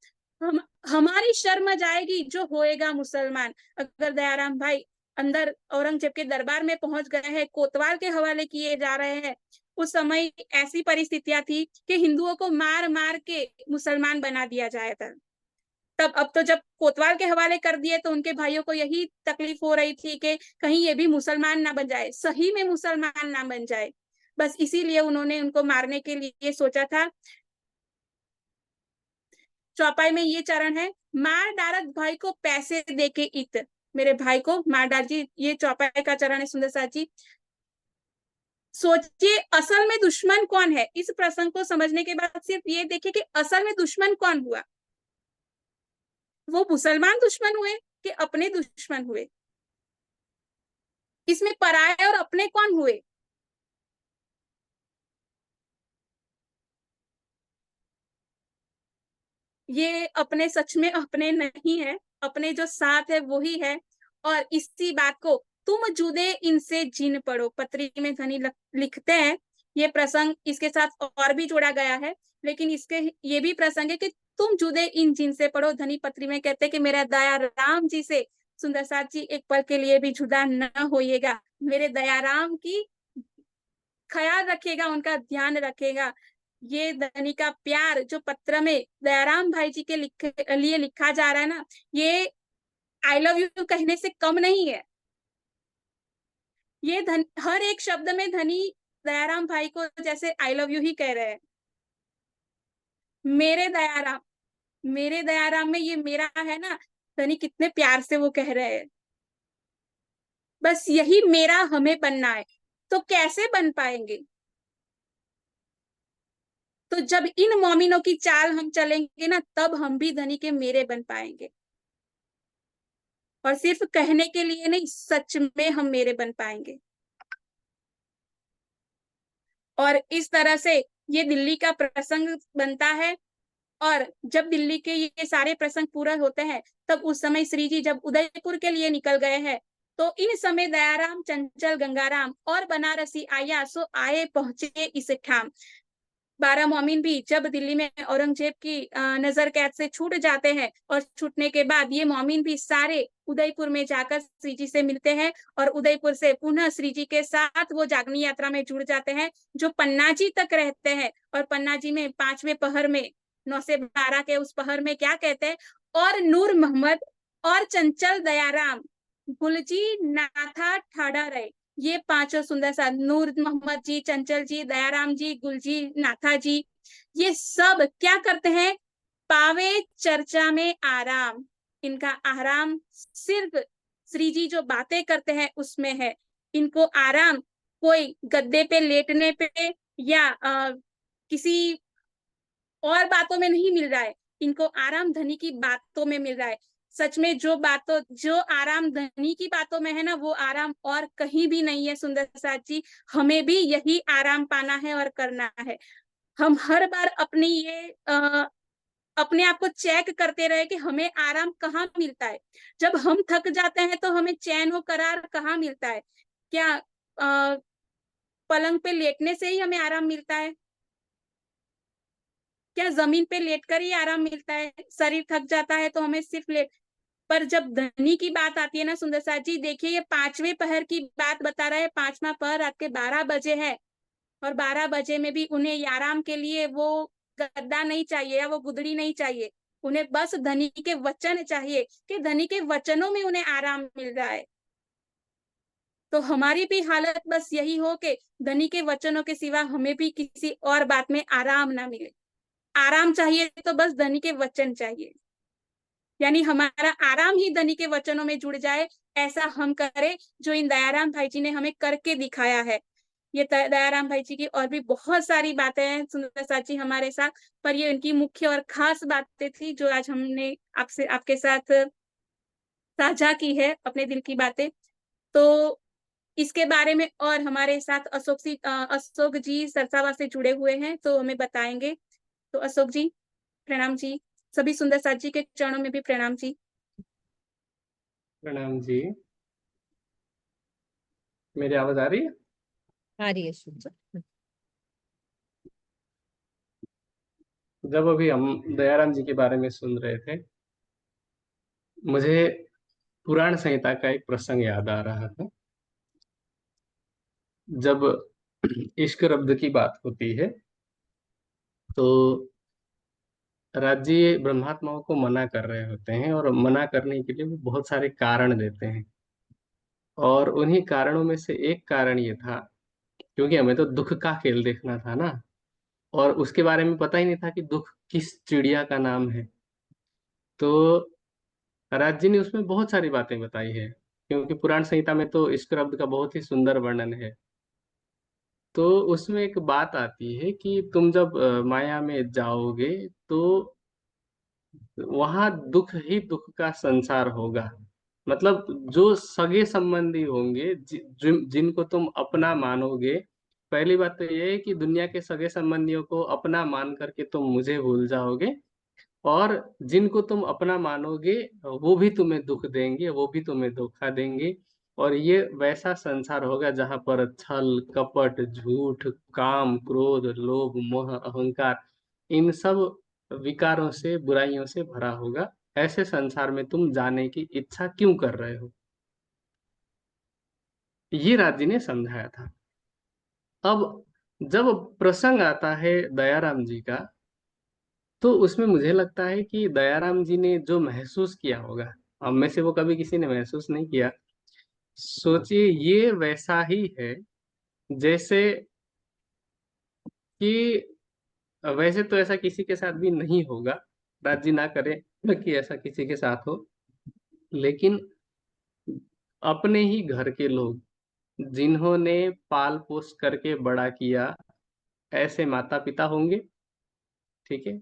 हमारी शर्म जाएगी जो होएगा मुसलमान। अगर दयाराम भाई अंदर औरंगजेब के दरबार में पहुंच गए हैं, कोतवाल के हवाले किए जा रहे हैं, उस समय ऐसी परिस्थितियां थी कि हिंदुओं को मार मार के मुसलमान बना दिया जाया था। तब अब तो जब कोतवाल के हवाले कर दिए तो उनके भाइयों को यही तकलीफ हो रही थी कि कहीं ये भी मुसलमान ना बन जाए, सही में मुसलमान ना बन जाए। बस इसीलिए उन्होंने उनको मारने के लिए सोचा था। चौपाई में ये चरण है, मार डारत भाई को पैसे देके इत, मेरे भाई को मार डाल जी, ये चौपाई का चरण है सुंदर साथ जी। सोचिए असल में दुश्मन कौन है। इस प्रसंग को समझने के बाद सिर्फ ये देखिए कि असल में दुश्मन कौन हुआ। वो मुसलमान दुश्मन हुए कि अपने दुश्मन हुए। इसमें पराये और अपने कौन हुए। ये अपने सच में अपने नहीं है, अपने जो साथ है वही है। और इसी बात को तुम जुदे इनसे जिन पढ़ो, पत्री में धनी लिखते हैं। ये प्रसंग इसके साथ और भी जोड़ा गया है, लेकिन इसके ये भी प्रसंग है कि तुम जुदे इन जिन से पढ़ो। धनी पत्री में कहते हैं कि मेरा दया राम जी से सुंदर साथ जी एक पल के लिए भी जुदा न होइएगा, मेरे दयाराम की ख्याल रखेगा, उनका ध्यान रखेगा। ये धनी का प्यार जो पत्र में दयाराम भाई जी के लिए लिखा जा रहा है ना, ये आई लव यू कहने से कम नहीं है। ये हर एक शब्द में धनी दयाराम भाई को जैसे आई लव यू ही कह रहे हैं। मेरे दयाराम, मेरे दयाराम में ये मेरा है ना, धनी कितने प्यार से वो कह रहे हैं। बस यही मेरा हमें बनना है। तो कैसे बन पाएंगे। तो जब इन मोमिनों की चाल हम चलेंगे ना, तब हम भी धनी के मेरे बन पाएंगे। और सिर्फ कहने के लिए नहीं, सच में हम मेरे बन पाएंगे। और इस तरह से ये दिल्ली का प्रसंग बनता है। और जब दिल्ली के ये सारे प्रसंग पूरा होते हैं, तब उस समय श्री जी जब उदयपुर के लिए निकल गए हैं, तो इन समय दयाराम, चंचल, गंगाराम और बनारसी आया सो आए पहुंचे इस ठाम। 12 मोमिन भी जब दिल्ली में औरंगजेब की नजर कैद से छूट जाते हैं, और छूटने के बाद ये मोमिन भी सारे उदयपुर में जाकर श्री जी से मिलते हैं, और उदयपुर से पुनः श्री जी के साथ वो जागनी यात्रा में जुड़ जाते हैं, जो पन्नाजी तक रहते हैं। और पन्नाजी में 5वें पहर में 9 से 12 के उस पहर में क्या कहते हैं, और नूर मोहम्मद और चंचल दयाराम गुलजी नाथा ठाड़ा रहे। ये पांचों सुंदर सा, नूर मोहम्मद जी, चंचल जी, दयाराम जी, गुलजी नाथा जी, ये सब क्या करते हैं, पावे चर्चा में आराम। इनका आराम सिर्फ श्री जी जो बातें करते हैं उसमें है। इनको आराम कोई गद्दे पे लेटने पे या किसी और बातों में नहीं मिल रहा है, इनको आराम धनी की बातों में मिल रहा है। सच में जो आराम धनी की बातों में है ना, वो आराम और कहीं भी नहीं है सुंदर साथ जी। हमें भी यही आराम पाना है और करना है। हम हर बार अपने आप को चेक करते रहे कि हमें आराम कहाँ मिलता है। जब हम थक जाते हैं तो हमें चैन हो करार कहाँ मिलता है? क्या पलंग पे लेटने से ही हमें आराम मिलता है? क्या जमीन पे लेटकर ही आराम मिलता है? शरीर थक जाता है तो हमें सिर्फ लेट। पर जब धनी की बात आती है ना सुंदर साथ जी, देखिए ये 5वें पहर की बात बता रहा है। 5वां पहर रात के 12 बजे है, और 12 बजे में भी उन्हें आराम के लिए वो गद्दा नहीं चाहिए या वो गुदड़ी नहीं चाहिए। उन्हें बस धनी के वचन चाहिए कि धनी के वचनों में उन्हें आराम मिल रहा है। तो हमारी भी हालत बस यही हो कि धनी के वचनों के सिवा हमें भी किसी और बात में आराम ना मिले। आराम चाहिए तो बस धनी के वचन चाहिए, यानी हमारा आराम ही धनी के वचनों में जुड़ जाए। ऐसा हम करें जो इन दयाराम भाई जी ने हमें करके दिखाया है। ये दयाराम भाई जी की और भी बहुत सारी बातें हैं सुंदर साथ जी हमारे साथ, पर ये उनकी मुख्य और खास बातें थी जो आज हमने आपके साथ साझा की है, अपने दिल की बातें। तो इसके बारे में और हमारे साथ अशोक जी सरसावा से जुड़े हुए हैं, तो हमें बताएंगे। तो अशोक जी, प्रणाम जी। सभी सुंदर साथ जी के चरणों में भी प्रणाम जी। प्रणाम जी। मेरी आवाज आ रही है? आ रही है शुभ जी। जब अभी हम दयाराम जी के बारे में सुन रहे थे, मुझे पुराण संहिता का एक प्रसंग याद आ रहा था। जब इश्क रब्द की बात होती है तो राज्य ब्रह्मात्माओं को मना कर रहे होते हैं, और मना करने के लिए वो बहुत सारे कारण देते हैं। और उन्हीं कारणों में से एक कारण ये था, क्योंकि हमें तो दुख का खेल देखना था ना, और उसके बारे में पता ही नहीं था कि दुख किस चिड़िया का नाम है। तो राज्य ने उसमें बहुत सारी बातें बताई है, क्योंकि पुराण संहिता में तो इश्क रब्द का बहुत ही सुंदर वर्णन है। तो उसमें एक बात आती है कि तुम जब माया में जाओगे तो वहां दुख ही दुख का संसार होगा। मतलब जो सगे संबंधी होंगे, जिनको तुम अपना मानोगे। पहली बात तो ये है कि दुनिया के सगे संबंधियों को अपना मान करके तुम मुझे भूल जाओगे, और जिनको तुम अपना मानोगे वो भी तुम्हें दुख देंगे, वो भी तुम्हें धोखा देंगे। और ये वैसा संसार होगा जहां पर छल कपट झूठ काम क्रोध लोभ मोह अहंकार, इन सब विकारों से बुराइयों से भरा होगा। ऐसे संसार में तुम जाने की इच्छा क्यों कर रहे हो? ये राज्य ने समझाया था। अब जब प्रसंग आता है दयाराम जी का, तो उसमें मुझे लगता है कि दयाराम जी ने जो महसूस किया होगा, हम में से वो कभी किसी ने महसूस नहीं किया। सोचिए ये वैसा ही है जैसे कि, वैसे तो ऐसा किसी के साथ भी नहीं होगा, राजी ना करे कि ऐसा किसी के साथ हो, लेकिन अपने ही घर के लोग जिन्होंने पाल पोस करके बड़ा किया, ऐसे माता पिता होंगे, ठीक है,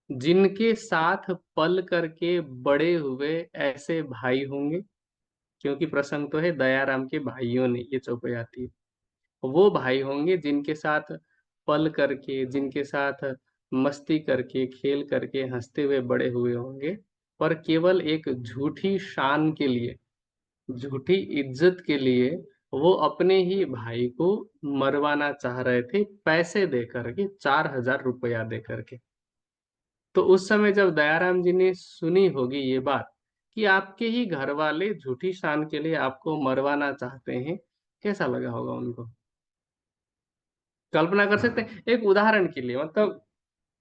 जिनके साथ पल करके बड़े हुए ऐसे भाई होंगे, क्योंकि प्रसंग तो है दयाराम के भाइयों ने, ये चौपाई आती है। वो भाई होंगे जिनके साथ पल करके, जिनके साथ मस्ती करके खेल करके हंसते हुए बड़े हुए होंगे, पर केवल एक झूठी शान के लिए, झूठी इज्जत के लिए वो अपने ही भाई को मरवाना चाह रहे थे, पैसे दे करके, 4,000 रुपया दे करके। तो उस समय जब दयाराम जी ने सुनी होगी ये बात कि आपके ही घर वाले झूठी शान के लिए आपको मरवाना चाहते हैं, कैसा लगा होगा उनको? कल्पना कर सकते हैं? एक उदाहरण के लिए, मतलब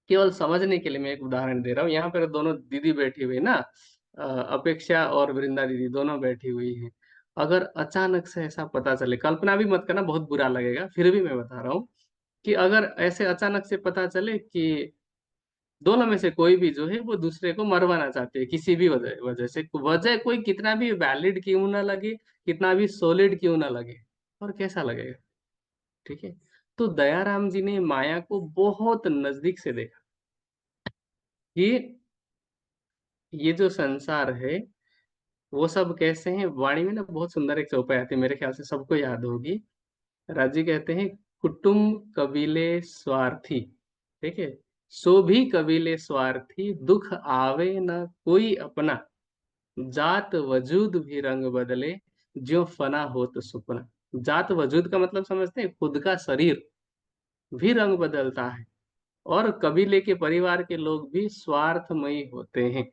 केवल समझने के लिए मैं एक उदाहरण दे रहा हूँ। यहाँ पर दोनों दीदी बैठी हुई ना, अपेक्षा और वृंदा दीदी दोनों बैठी हुई हैं। अगर अचानक से ऐसा पता चले, कल्पना भी मत करना, बहुत बुरा लगेगा, फिर भी मैं बता रहा हूँ कि अगर ऐसे अचानक से पता चले कि दोनों में से कोई भी जो है वो दूसरे को मरवाना चाहते हैं किसी भी वजह वजह से, वजह कोई कितना भी वैलिड क्यों ना लगे, कितना भी सॉलिड क्यों ना लगे, और कैसा लगेगा? ठीक है। तो दयाराम जी ने माया को बहुत नजदीक से देखा, कि ये जो संसार है वो सब कैसे हैं। वाणी में ना बहुत सुंदर एक चौपाई आती है, मेरे ख्याल से सबको याद होगी। राजी कहते हैं, कुटुंब कबीले स्वार्थी, ठीक है, सो भी कबीले स्वार्थी, दुख आवे न कोई अपना, जात वजूद भी रंग बदले, ज्यों फना हो तो सुपना। जात वजूद का मतलब समझते हैं, खुद का शरीर भी रंग बदलता है, और कबीले के परिवार के लोग भी स्वार्थमयी होते हैं।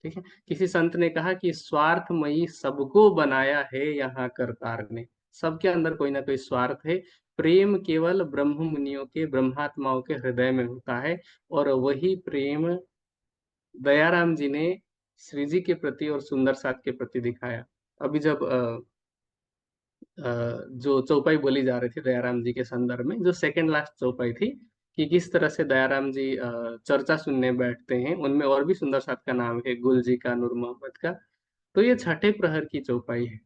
ठीक है, किसी संत ने कहा कि स्वार्थमयी सबको बनाया है यहाँ करतार ने। सबके अंदर कोई ना कोई स्वार्थ है। प्रेम केवल ब्रह्म मुनियों के, ब्रह्मात्माओं के हृदय में होता है, और वही प्रेम दयाराम जी ने श्री जी के प्रति और सुंदर साथ के प्रति दिखाया। अभी जब जो चौपाई बोली जा रही थी दयाराम जी के संदर्भ में, जो सेकंड लास्ट चौपाई थी, कि किस तरह से दयाराम जी चर्चा सुनने बैठते हैं, उनमें और भी सुंदर साथ का नाम है, गुल जी का, नूर मोहम्मद का। तो ये छठे प्रहर की चौपाई है।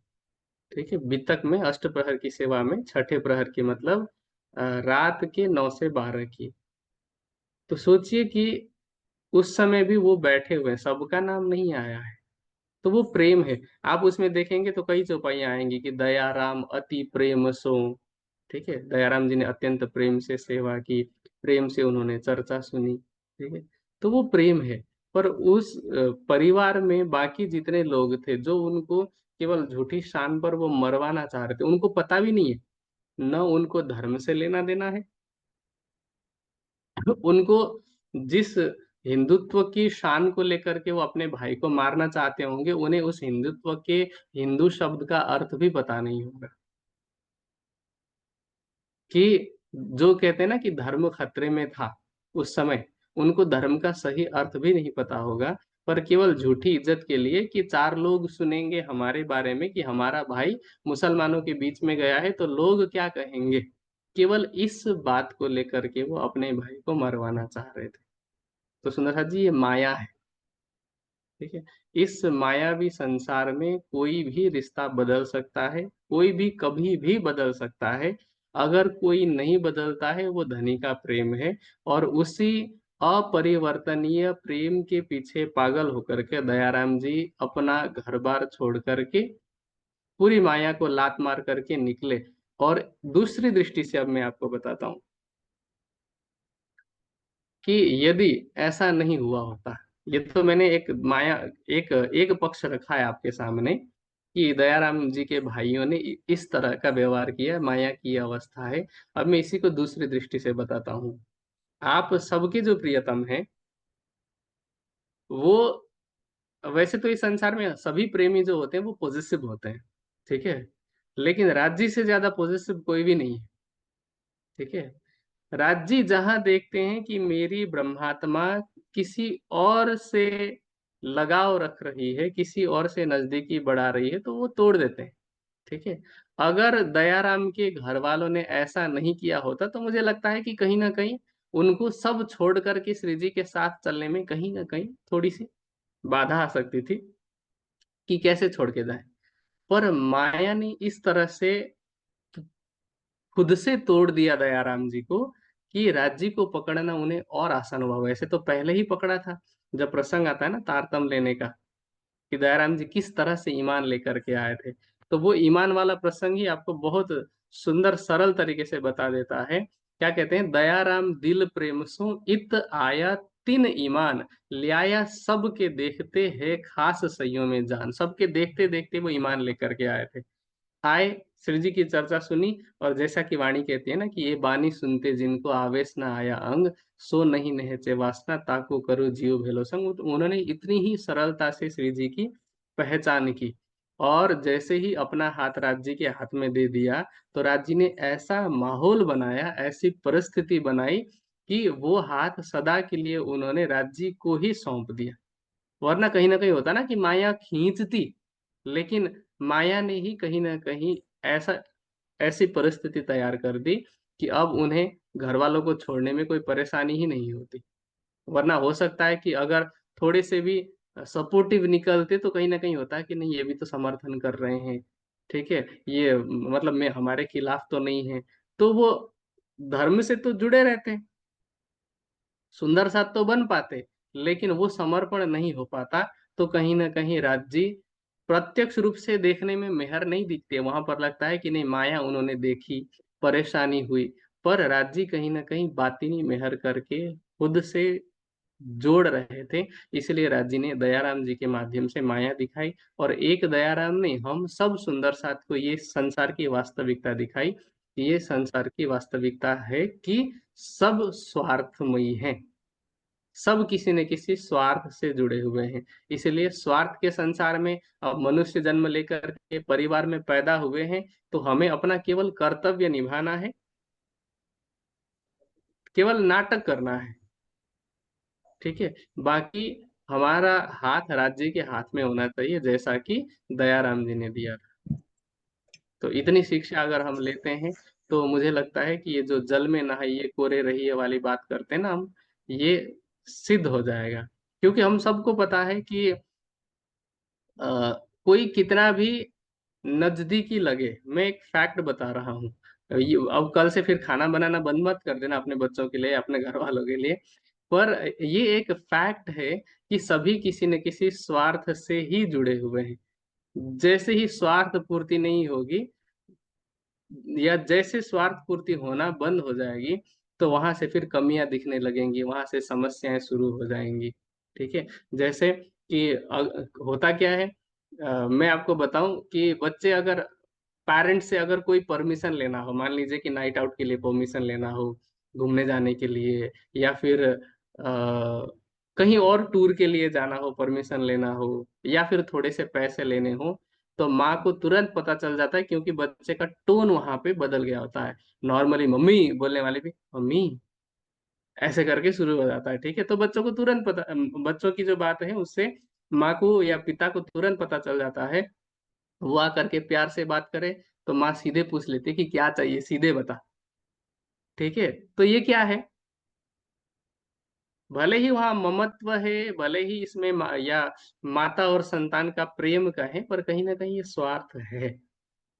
ठीक है, वितक में अष्ट प्रहर की सेवा में छठे प्रहर की मतलब रात के 9 से 12 की। तो सोचिए कि उस समय भी वो बैठे हुए हैं, सबका नाम नहीं आया है, तो वो प्रेम है। आप उसमें देखेंगे तो कई चौपाइयां आएंगी कि दयाराम अति प्रेम सो। ठीक है, दयाराम जी ने अत्यंत प्रेम से सेवा की, प्रेम से उन्होंने चर्चा सुनी। ठीक है, तो वो प्रेम है। पर उस परिवार में बाकी जितने लोग थे जो उनको केवल झूठी शान पर वो मरवाना चाह रहे थे, उनको पता भी नहीं है, न उनको धर्म से लेना देना है। उनको जिस हिंदुत्व की शान को लेकर के वो अपने भाई को मारना चाहते होंगे, उन्हें उस हिंदुत्व के हिंदू शब्द का अर्थ भी पता नहीं होगा। कि जो कहते हैं ना कि धर्म खतरे में था उस समय, उनको धर्म का सही अर्थ भी नहीं पता होगा, पर केवल झूठी इज्जत के लिए कि 4 लोग सुनेंगे हमारे बारे में कि हमारा भाई मुसलमानों के बीच में गया है तो लोग क्या कहेंगे, केवल इस बात को लेकर के वो अपने भाई को मरवाना चाह रहे थे। तो सुंदर साथ जी, ये माया है। ठीक है, इस मायावी संसार में कोई भी रिश्ता बदल सकता है, कोई भी कभी भी बदल सकता है। अगर कोई नहीं बदलता है वो धनी का प्रेम है, और उसी अपरिवर्तनीय प्रेम के पीछे पागल होकर के दयाराम जी अपना घर बार छोड़ करके पूरी माया को लात मार करके निकले। और दूसरी दृष्टि से अब मैं आपको बताता हूं कि यदि ऐसा नहीं हुआ होता, ये तो मैंने एक माया, एक एक पक्ष रखा है आपके सामने कि दयाराम जी के भाइयों ने इस तरह का व्यवहार किया, माया की अवस्था है। अब मैं इसी को दूसरी दृष्टि से बताता हूँ। आप सबके जो प्रियतम हैं वो, वैसे तो इस संसार में सभी प्रेमी जो होते हैं वो पॉजिटिव होते हैं, ठीक है, लेकिन राज्य से ज्यादा पॉजिटिव कोई भी नहीं है। ठीक है, राज्य जहां देखते हैं कि मेरी ब्रह्मात्मा किसी और से लगाव रख रही है, किसी और से नजदीकी बढ़ा रही है, तो वो तोड़ देते हैं। ठीक है, अगर दयाराम के घर वालों ने ऐसा नहीं किया होता तो मुझे लगता है कि कहीं ना कहीं उनको सब छोड़ करके श्री जी के साथ चलने में कहीं ना कहीं थोड़ी सी बाधा आ सकती थी कि कैसे छोड़ के जाए। पर माया ने इस तरह से खुद से तोड़ दिया दयाराम जी को कि राज्य को पकड़ना उन्हें और आसान हुआ। वैसे तो पहले ही पकड़ा था, जब प्रसंग आता है ना तारतम लेने का, कि दयाराम जी किस तरह से ईमान लेकर के आए थे, तो वो ईमान वाला प्रसंग ही आपको बहुत सुंदर सरल तरीके से बता देता है। क्या कहते हैं, दयाराम दिल प्रेम सो इत आया तीन ईमान, लियाया सबके देखते है खास सइयों में जान। सबके देखते देखते वो ईमान लेकर के आए थे, आए, श्री जी की चर्चा सुनी, और जैसा कि वाणी कहती है ना कि ये बानी सुनते जिनको आवेश ना आया अंग, सो नहीं नहचे वासना ताको करो जीव भेलो संग। तो उन्होंने इतनी ही सरलता से श्री जी की पहचान की, और जैसे ही अपना हाथ राज जी के हाथ में दे दिया, तो राज जी ने ऐसा माहौल बनाया, ऐसी परिस्थिति बनाई कि वो हाथ सदा के लिए उन्होंने राज जी को ही सौंप दिया। वरना कहीं ना कहीं होता ना कि माया खींचती, लेकिन माया ने ही कहीं ना कहीं ऐसा ऐसी परिस्थिति तैयार कर दी कि अब उन्हें घर वालों को छोड़ने में कोई परेशानी ही नहीं होती। वरना हो सकता है कि अगर थोड़े से भी सपोर्टिव निकलते तो कहीं ना कहीं होता है कि नहीं, ये भी तो समर्थन कर रहे हैं, ठीक है, ये मतलब मैं हमारे खिलाफ तो नहीं है, तो वो धर्म से तो जुड़े रहते हैं, सुंदर साथ तो बन पाते, लेकिन वो समर्पण नहीं हो पाता, तो कहीं ना कहीं राज्य प्रत्यक्ष रूप से देखने में मेहर नहीं दिखती है, वहां पर लगता है कि नहीं माया उन्होंने देखी, परेशानी हुई। पर राज्य कहीं ना कहीं बातिनी मेहर करके खुद से जोड़ रहे थे। इसलिए राज्य ने दयाराम जी के माध्यम से माया दिखाई, और एक दयाराम ने हम सब सुंदर साथ को ये संसार की वास्तविकता दिखाई। ये संसार की वास्तविकता है कि सब स्वार्थमयी हैं, सब किसी न किसी स्वार्थ से जुड़े हुए हैं। इसलिए स्वार्थ के संसार में अब मनुष्य जन्म लेकर के परिवार में पैदा हुए हैं, तो हमें अपना केवल कर्तव्य निभाना है, केवल नाटक करना है। ठीक है, बाकी हमारा हाथ राज्य के हाथ में होना चाहिए, जैसा कि दयाराम जी ने दिया था। तो इतनी शिक्षा अगर हम लेते हैं, तो मुझे लगता है कि ये जो जल में नहाइए कोरे रहिए वाली बात करते हैं ना हम, ये सिद्ध हो जाएगा। क्योंकि हम सबको पता है कि कोई कितना भी नजदीकी लगे, मैं एक फैक्ट बता रहा हूँ, अब कल से फिर खाना बनाना बंद मत कर देना अपने बच्चों के लिए, अपने घर वालों के लिए। पर ये एक फैक्ट है कि सभी किसी न किसी स्वार्थ से ही जुड़े हुए हैं। जैसे ही स्वार्थ पूर्ति नहीं होगी, या जैसे स्वार्थ पूर्ति होना बंद हो जाएगी, तो वहां से फिर कमियां दिखने लगेंगी, वहां से समस्याएं शुरू हो जाएंगी। ठीक है, जैसे कि होता क्या है, मैं आपको बताऊं कि बच्चे अगर पेरेंट्स से अगर कोई परमिशन लेना हो, मान लीजिए कि नाइट आउट के लिए परमिशन लेना हो, घूमने जाने के लिए, या फिर कहीं और टूर के लिए जाना हो, परमिशन लेना हो, या फिर थोड़े से पैसे लेने हो, तो माँ को तुरंत पता चल जाता है, क्योंकि बच्चे का टोन वहां पे बदल गया होता है। नॉर्मली मम्मी बोलने वाले भी मम्मी ऐसे करके शुरू हो जाता है। ठीक है, तो बच्चों को तुरंत पता, बच्चों की जो बात है उससे माँ को या पिता को तुरंत पता चल जाता है। वो आकर के प्यार से बात करे, तो माँ सीधे पूछ लेती है कि क्या चाहिए, सीधे बता। ठीक है, तो ये क्या है, भले ही वहाँ ममत्व है, भले ही इसमें या माता और संतान का प्रेम का है, पर कहीं ना कहीं ये स्वार्थ है।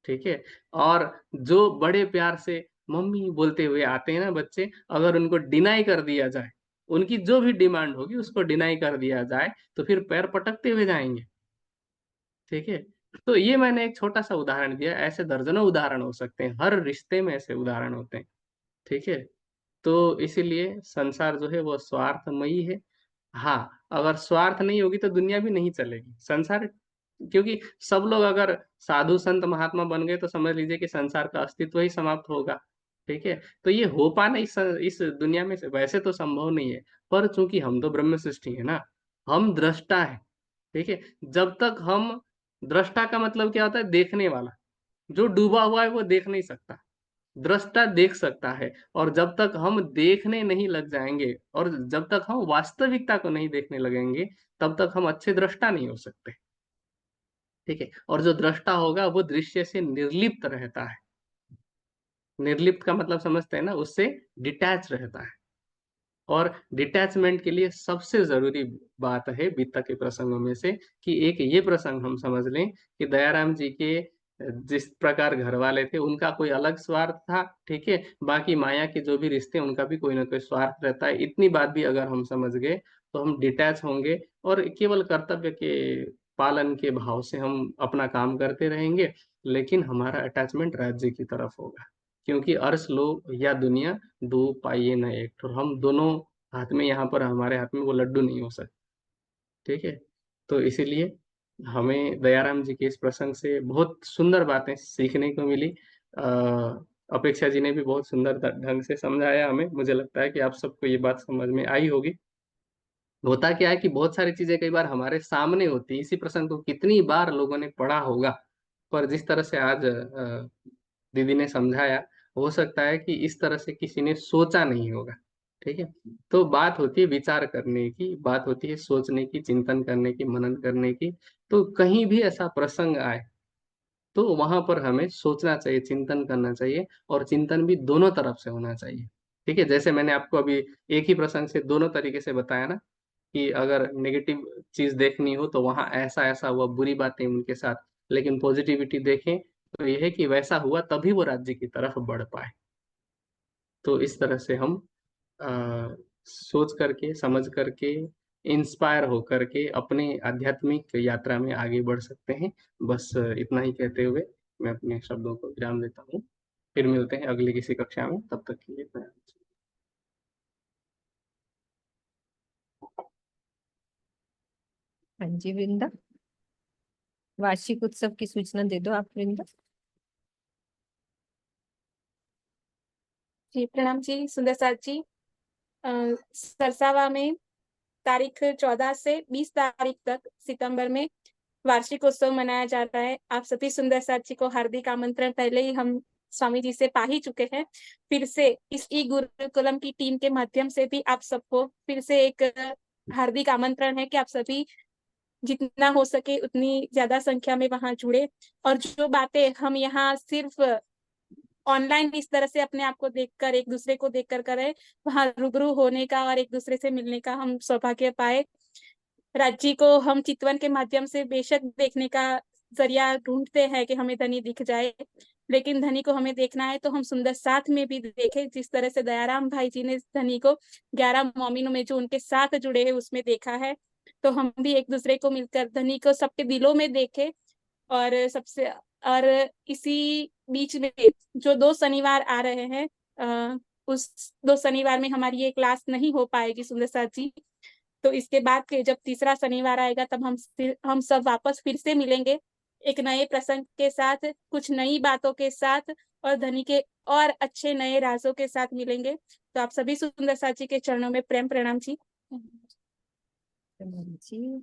ठीक है, और जो बड़े प्यार से मम्मी बोलते हुए आते हैं ना बच्चे, अगर उनको डिनाई कर दिया जाए, उनकी जो भी डिमांड होगी उसको डिनाई कर दिया जाए, तो फिर पैर पटकते हुए जाएंगे। ठीक है, तो ये मैंने एक छोटा सा उदाहरण दिया, ऐसे दर्जनों उदाहरण हो सकते हैं, हर रिश्ते में ऐसे उदाहरण होते हैं। ठीक है, तो इसीलिए संसार जो है वो स्वार्थमयी है। हाँ, अगर स्वार्थ नहीं होगी तो दुनिया भी नहीं चलेगी, संसार, क्योंकि सब लोग अगर साधु संत महात्मा बन गए, तो समझ लीजिए कि संसार का अस्तित्व ही समाप्त होगा। ठीक है, तो ये हो पाना इस दुनिया में से वैसे तो संभव नहीं है, पर चूंकि हम तो ब्रह्म सृष्टि है ना, हम दृष्टा है। ठीक है, जब तक हम, दृष्टा का मतलब क्या होता है, देखने वाला, जो डूबा हुआ है वो देख नहीं सकता, दृष्टा देख सकता है। और जब तक हम देखने नहीं लग जाएंगे, और जब तक हम वास्तविकता को नहीं देखने लगेंगे, तब तक हम अच्छे दृष्टा नहीं हो सकते। ठीक है, और जो दृष्टा होगा वो दृश्य से निर्लिप्त रहता है। निर्लिप्त का मतलब समझते हैं ना, उससे डिटैच रहता है। और डिटैचमेंट के लिए सबसे जरूरी बात है बीता के प्रसंगों में से, कि एक ये प्रसंग हम समझ लें कि दयाराम जी के जिस प्रकार घर वाले थे, उनका कोई अलग स्वार्थ था। ठीक है, बाकी माया के जो भी रिश्ते, उनका भी कोई ना कोई स्वार्थ रहता है। इतनी बात भी अगर हम समझ गए, तो हम डिटैच होंगे, और केवल कर्तव्य के पालन के भाव से हम अपना काम करते रहेंगे। लेकिन हमारा अटैचमेंट राज्य की तरफ होगा, क्योंकि अर्श लोग या दुनिया दो पाइए न एक ठोर, हम दोनों हाथ में, यहाँ पर हमारे हाथ में वो लड्डू नहीं हो सकते। ठीक है, तो इसीलिए हमें दयाराम जी के इस प्रसंग से बहुत सुंदर बातें सीखने को मिली। अपेक्षा जी ने भी बहुत सुंदर ढंग से समझाया हमें, मुझे लगता है कि आप सबको ये बात समझ में आई होगी। होता क्या है कि बहुत सारी चीजें कई बार हमारे सामने होती है, इसी प्रसंग को कितनी बार लोगों ने पढ़ा होगा, पर जिस तरह से आज दीदी ने समझाया, हो सकता है कि इस तरह से किसी ने सोचा नहीं होगा। ठीक है, तो बात होती है विचार करने की, बात होती है सोचने की, चिंतन करने की, मनन करने की। तो कहीं भी ऐसा प्रसंग आए, तो वहां पर हमें सोचना चाहिए, चिंतन करना चाहिए, और चिंतन भी दोनों तरफ से होना चाहिए। ठीक है, जैसे मैंने आपको अभी एक ही प्रसंग से दोनों तरीके से बताया ना, कि अगर नेगेटिव चीज देखनी हो तो वहां ऐसा ऐसा हुआ, बुरी बातें उनके साथ, लेकिन पॉजिटिविटी देखें तो यह है कि वैसा हुआ तभी वो राज्य की तरफ बढ़ पाए। तो इस तरह से हम सोच करके, समझ करके, इंस्पायर होकर के अपने आध्यात्मिक यात्रा में आगे बढ़ सकते हैं। बस इतना ही कहते हुए मैं अपने शब्दों को विराम देता हूँ। फिर मिलते हैं अगली किसी कक्षा में, तब तक के लिए प्रणाम। हाँ जी वृंदा, वार्षिक उत्सव की सूचना दे दो आप वृंदा। जी प्रणाम जी सुंदर साथ जी। सरसावा में तारीख 14 से 20 तारीख तक सितंबर में वार्षिक उत्सव मनाया जाता है। आप सभी सुंदर साथ जी को हार्दिक आमंत्रण पहले ही हम स्वामी जी से पा ही चुके हैं। फिर से इस ई गुरुकुलम की टीम के माध्यम से भी आप सबको फिर से एक हार्दिक आमंत्रण है कि आप सभी जितना हो सके उतनी ज्यादा संख्या में वहां जुड़े, और जो बातें हम यहाँ सिर्फ ऑनलाइन इस तरह से अपने आप को देखकर एक दूसरे को देखकर करें, वहां रूबरू होने का और एक दूसरे से मिलने का हम सौभाग्य पाए। राज्य को हम चितवन के माध्यम से बेशक देखने का जरिया ढूंढते हैं कि हमें धनी दिख जाए, लेकिन धनी को हमें देखना है तो हम सुंदर साथ में भी देखें। जिस तरह से दयाराम भाई जी ने धनी को 11 मोमिनों में जो उनके साथ जुड़े हैं उसमें देखा है, तो हम भी एक दूसरे को मिलकर धनी को सबके दिलों में देखें। और सबसे और इसी बीच में जो 2 शनिवार आ रहे हैं, उस 2 शनिवार में हमारी ये क्लास नहीं हो पाएगी सुंदर साथ जी। तो इसके बाद के जब तीसरा शनिवार आएगा तब हम सब वापस फिर से मिलेंगे एक नए प्रसंग के साथ, कुछ नई बातों के साथ, और धनी के और अच्छे नए राजों के साथ मिलेंगे। तो आप सभी सुंदर साथ जी के चरणों में प्रेम प्रणाम जी। प्रणाम जी।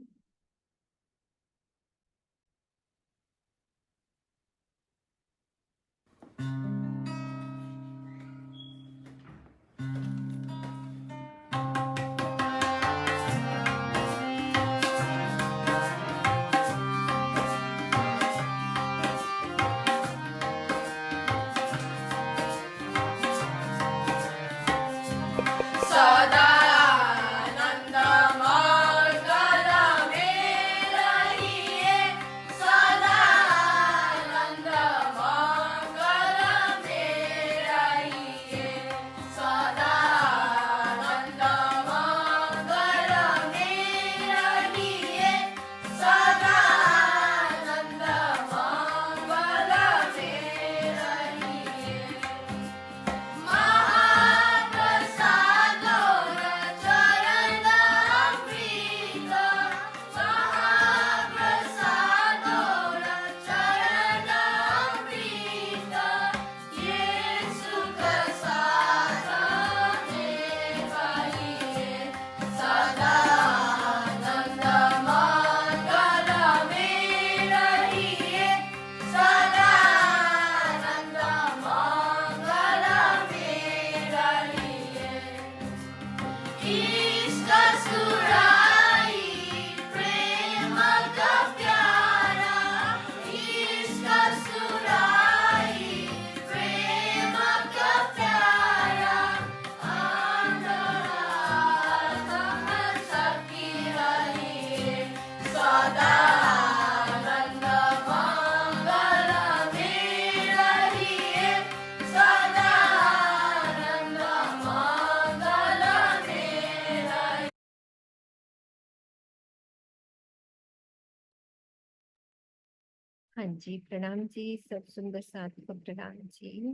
हाँ जी प्रणाम जी, सब सुंदर साथ को प्रणाम जी।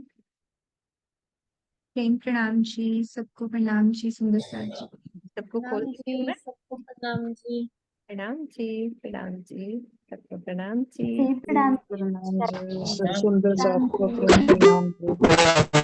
प्रेम प्रणाम जी, सबको प्रणाम जी, सुंदर साथ जी। सबको खोल जी सबको प्रणाम जी। प्रणाम जी, प्रणाम जी, सबको प्रणाम जी। प्रणाम प्रणाम जी, सब सुंदर साथ को प्रणाम जी।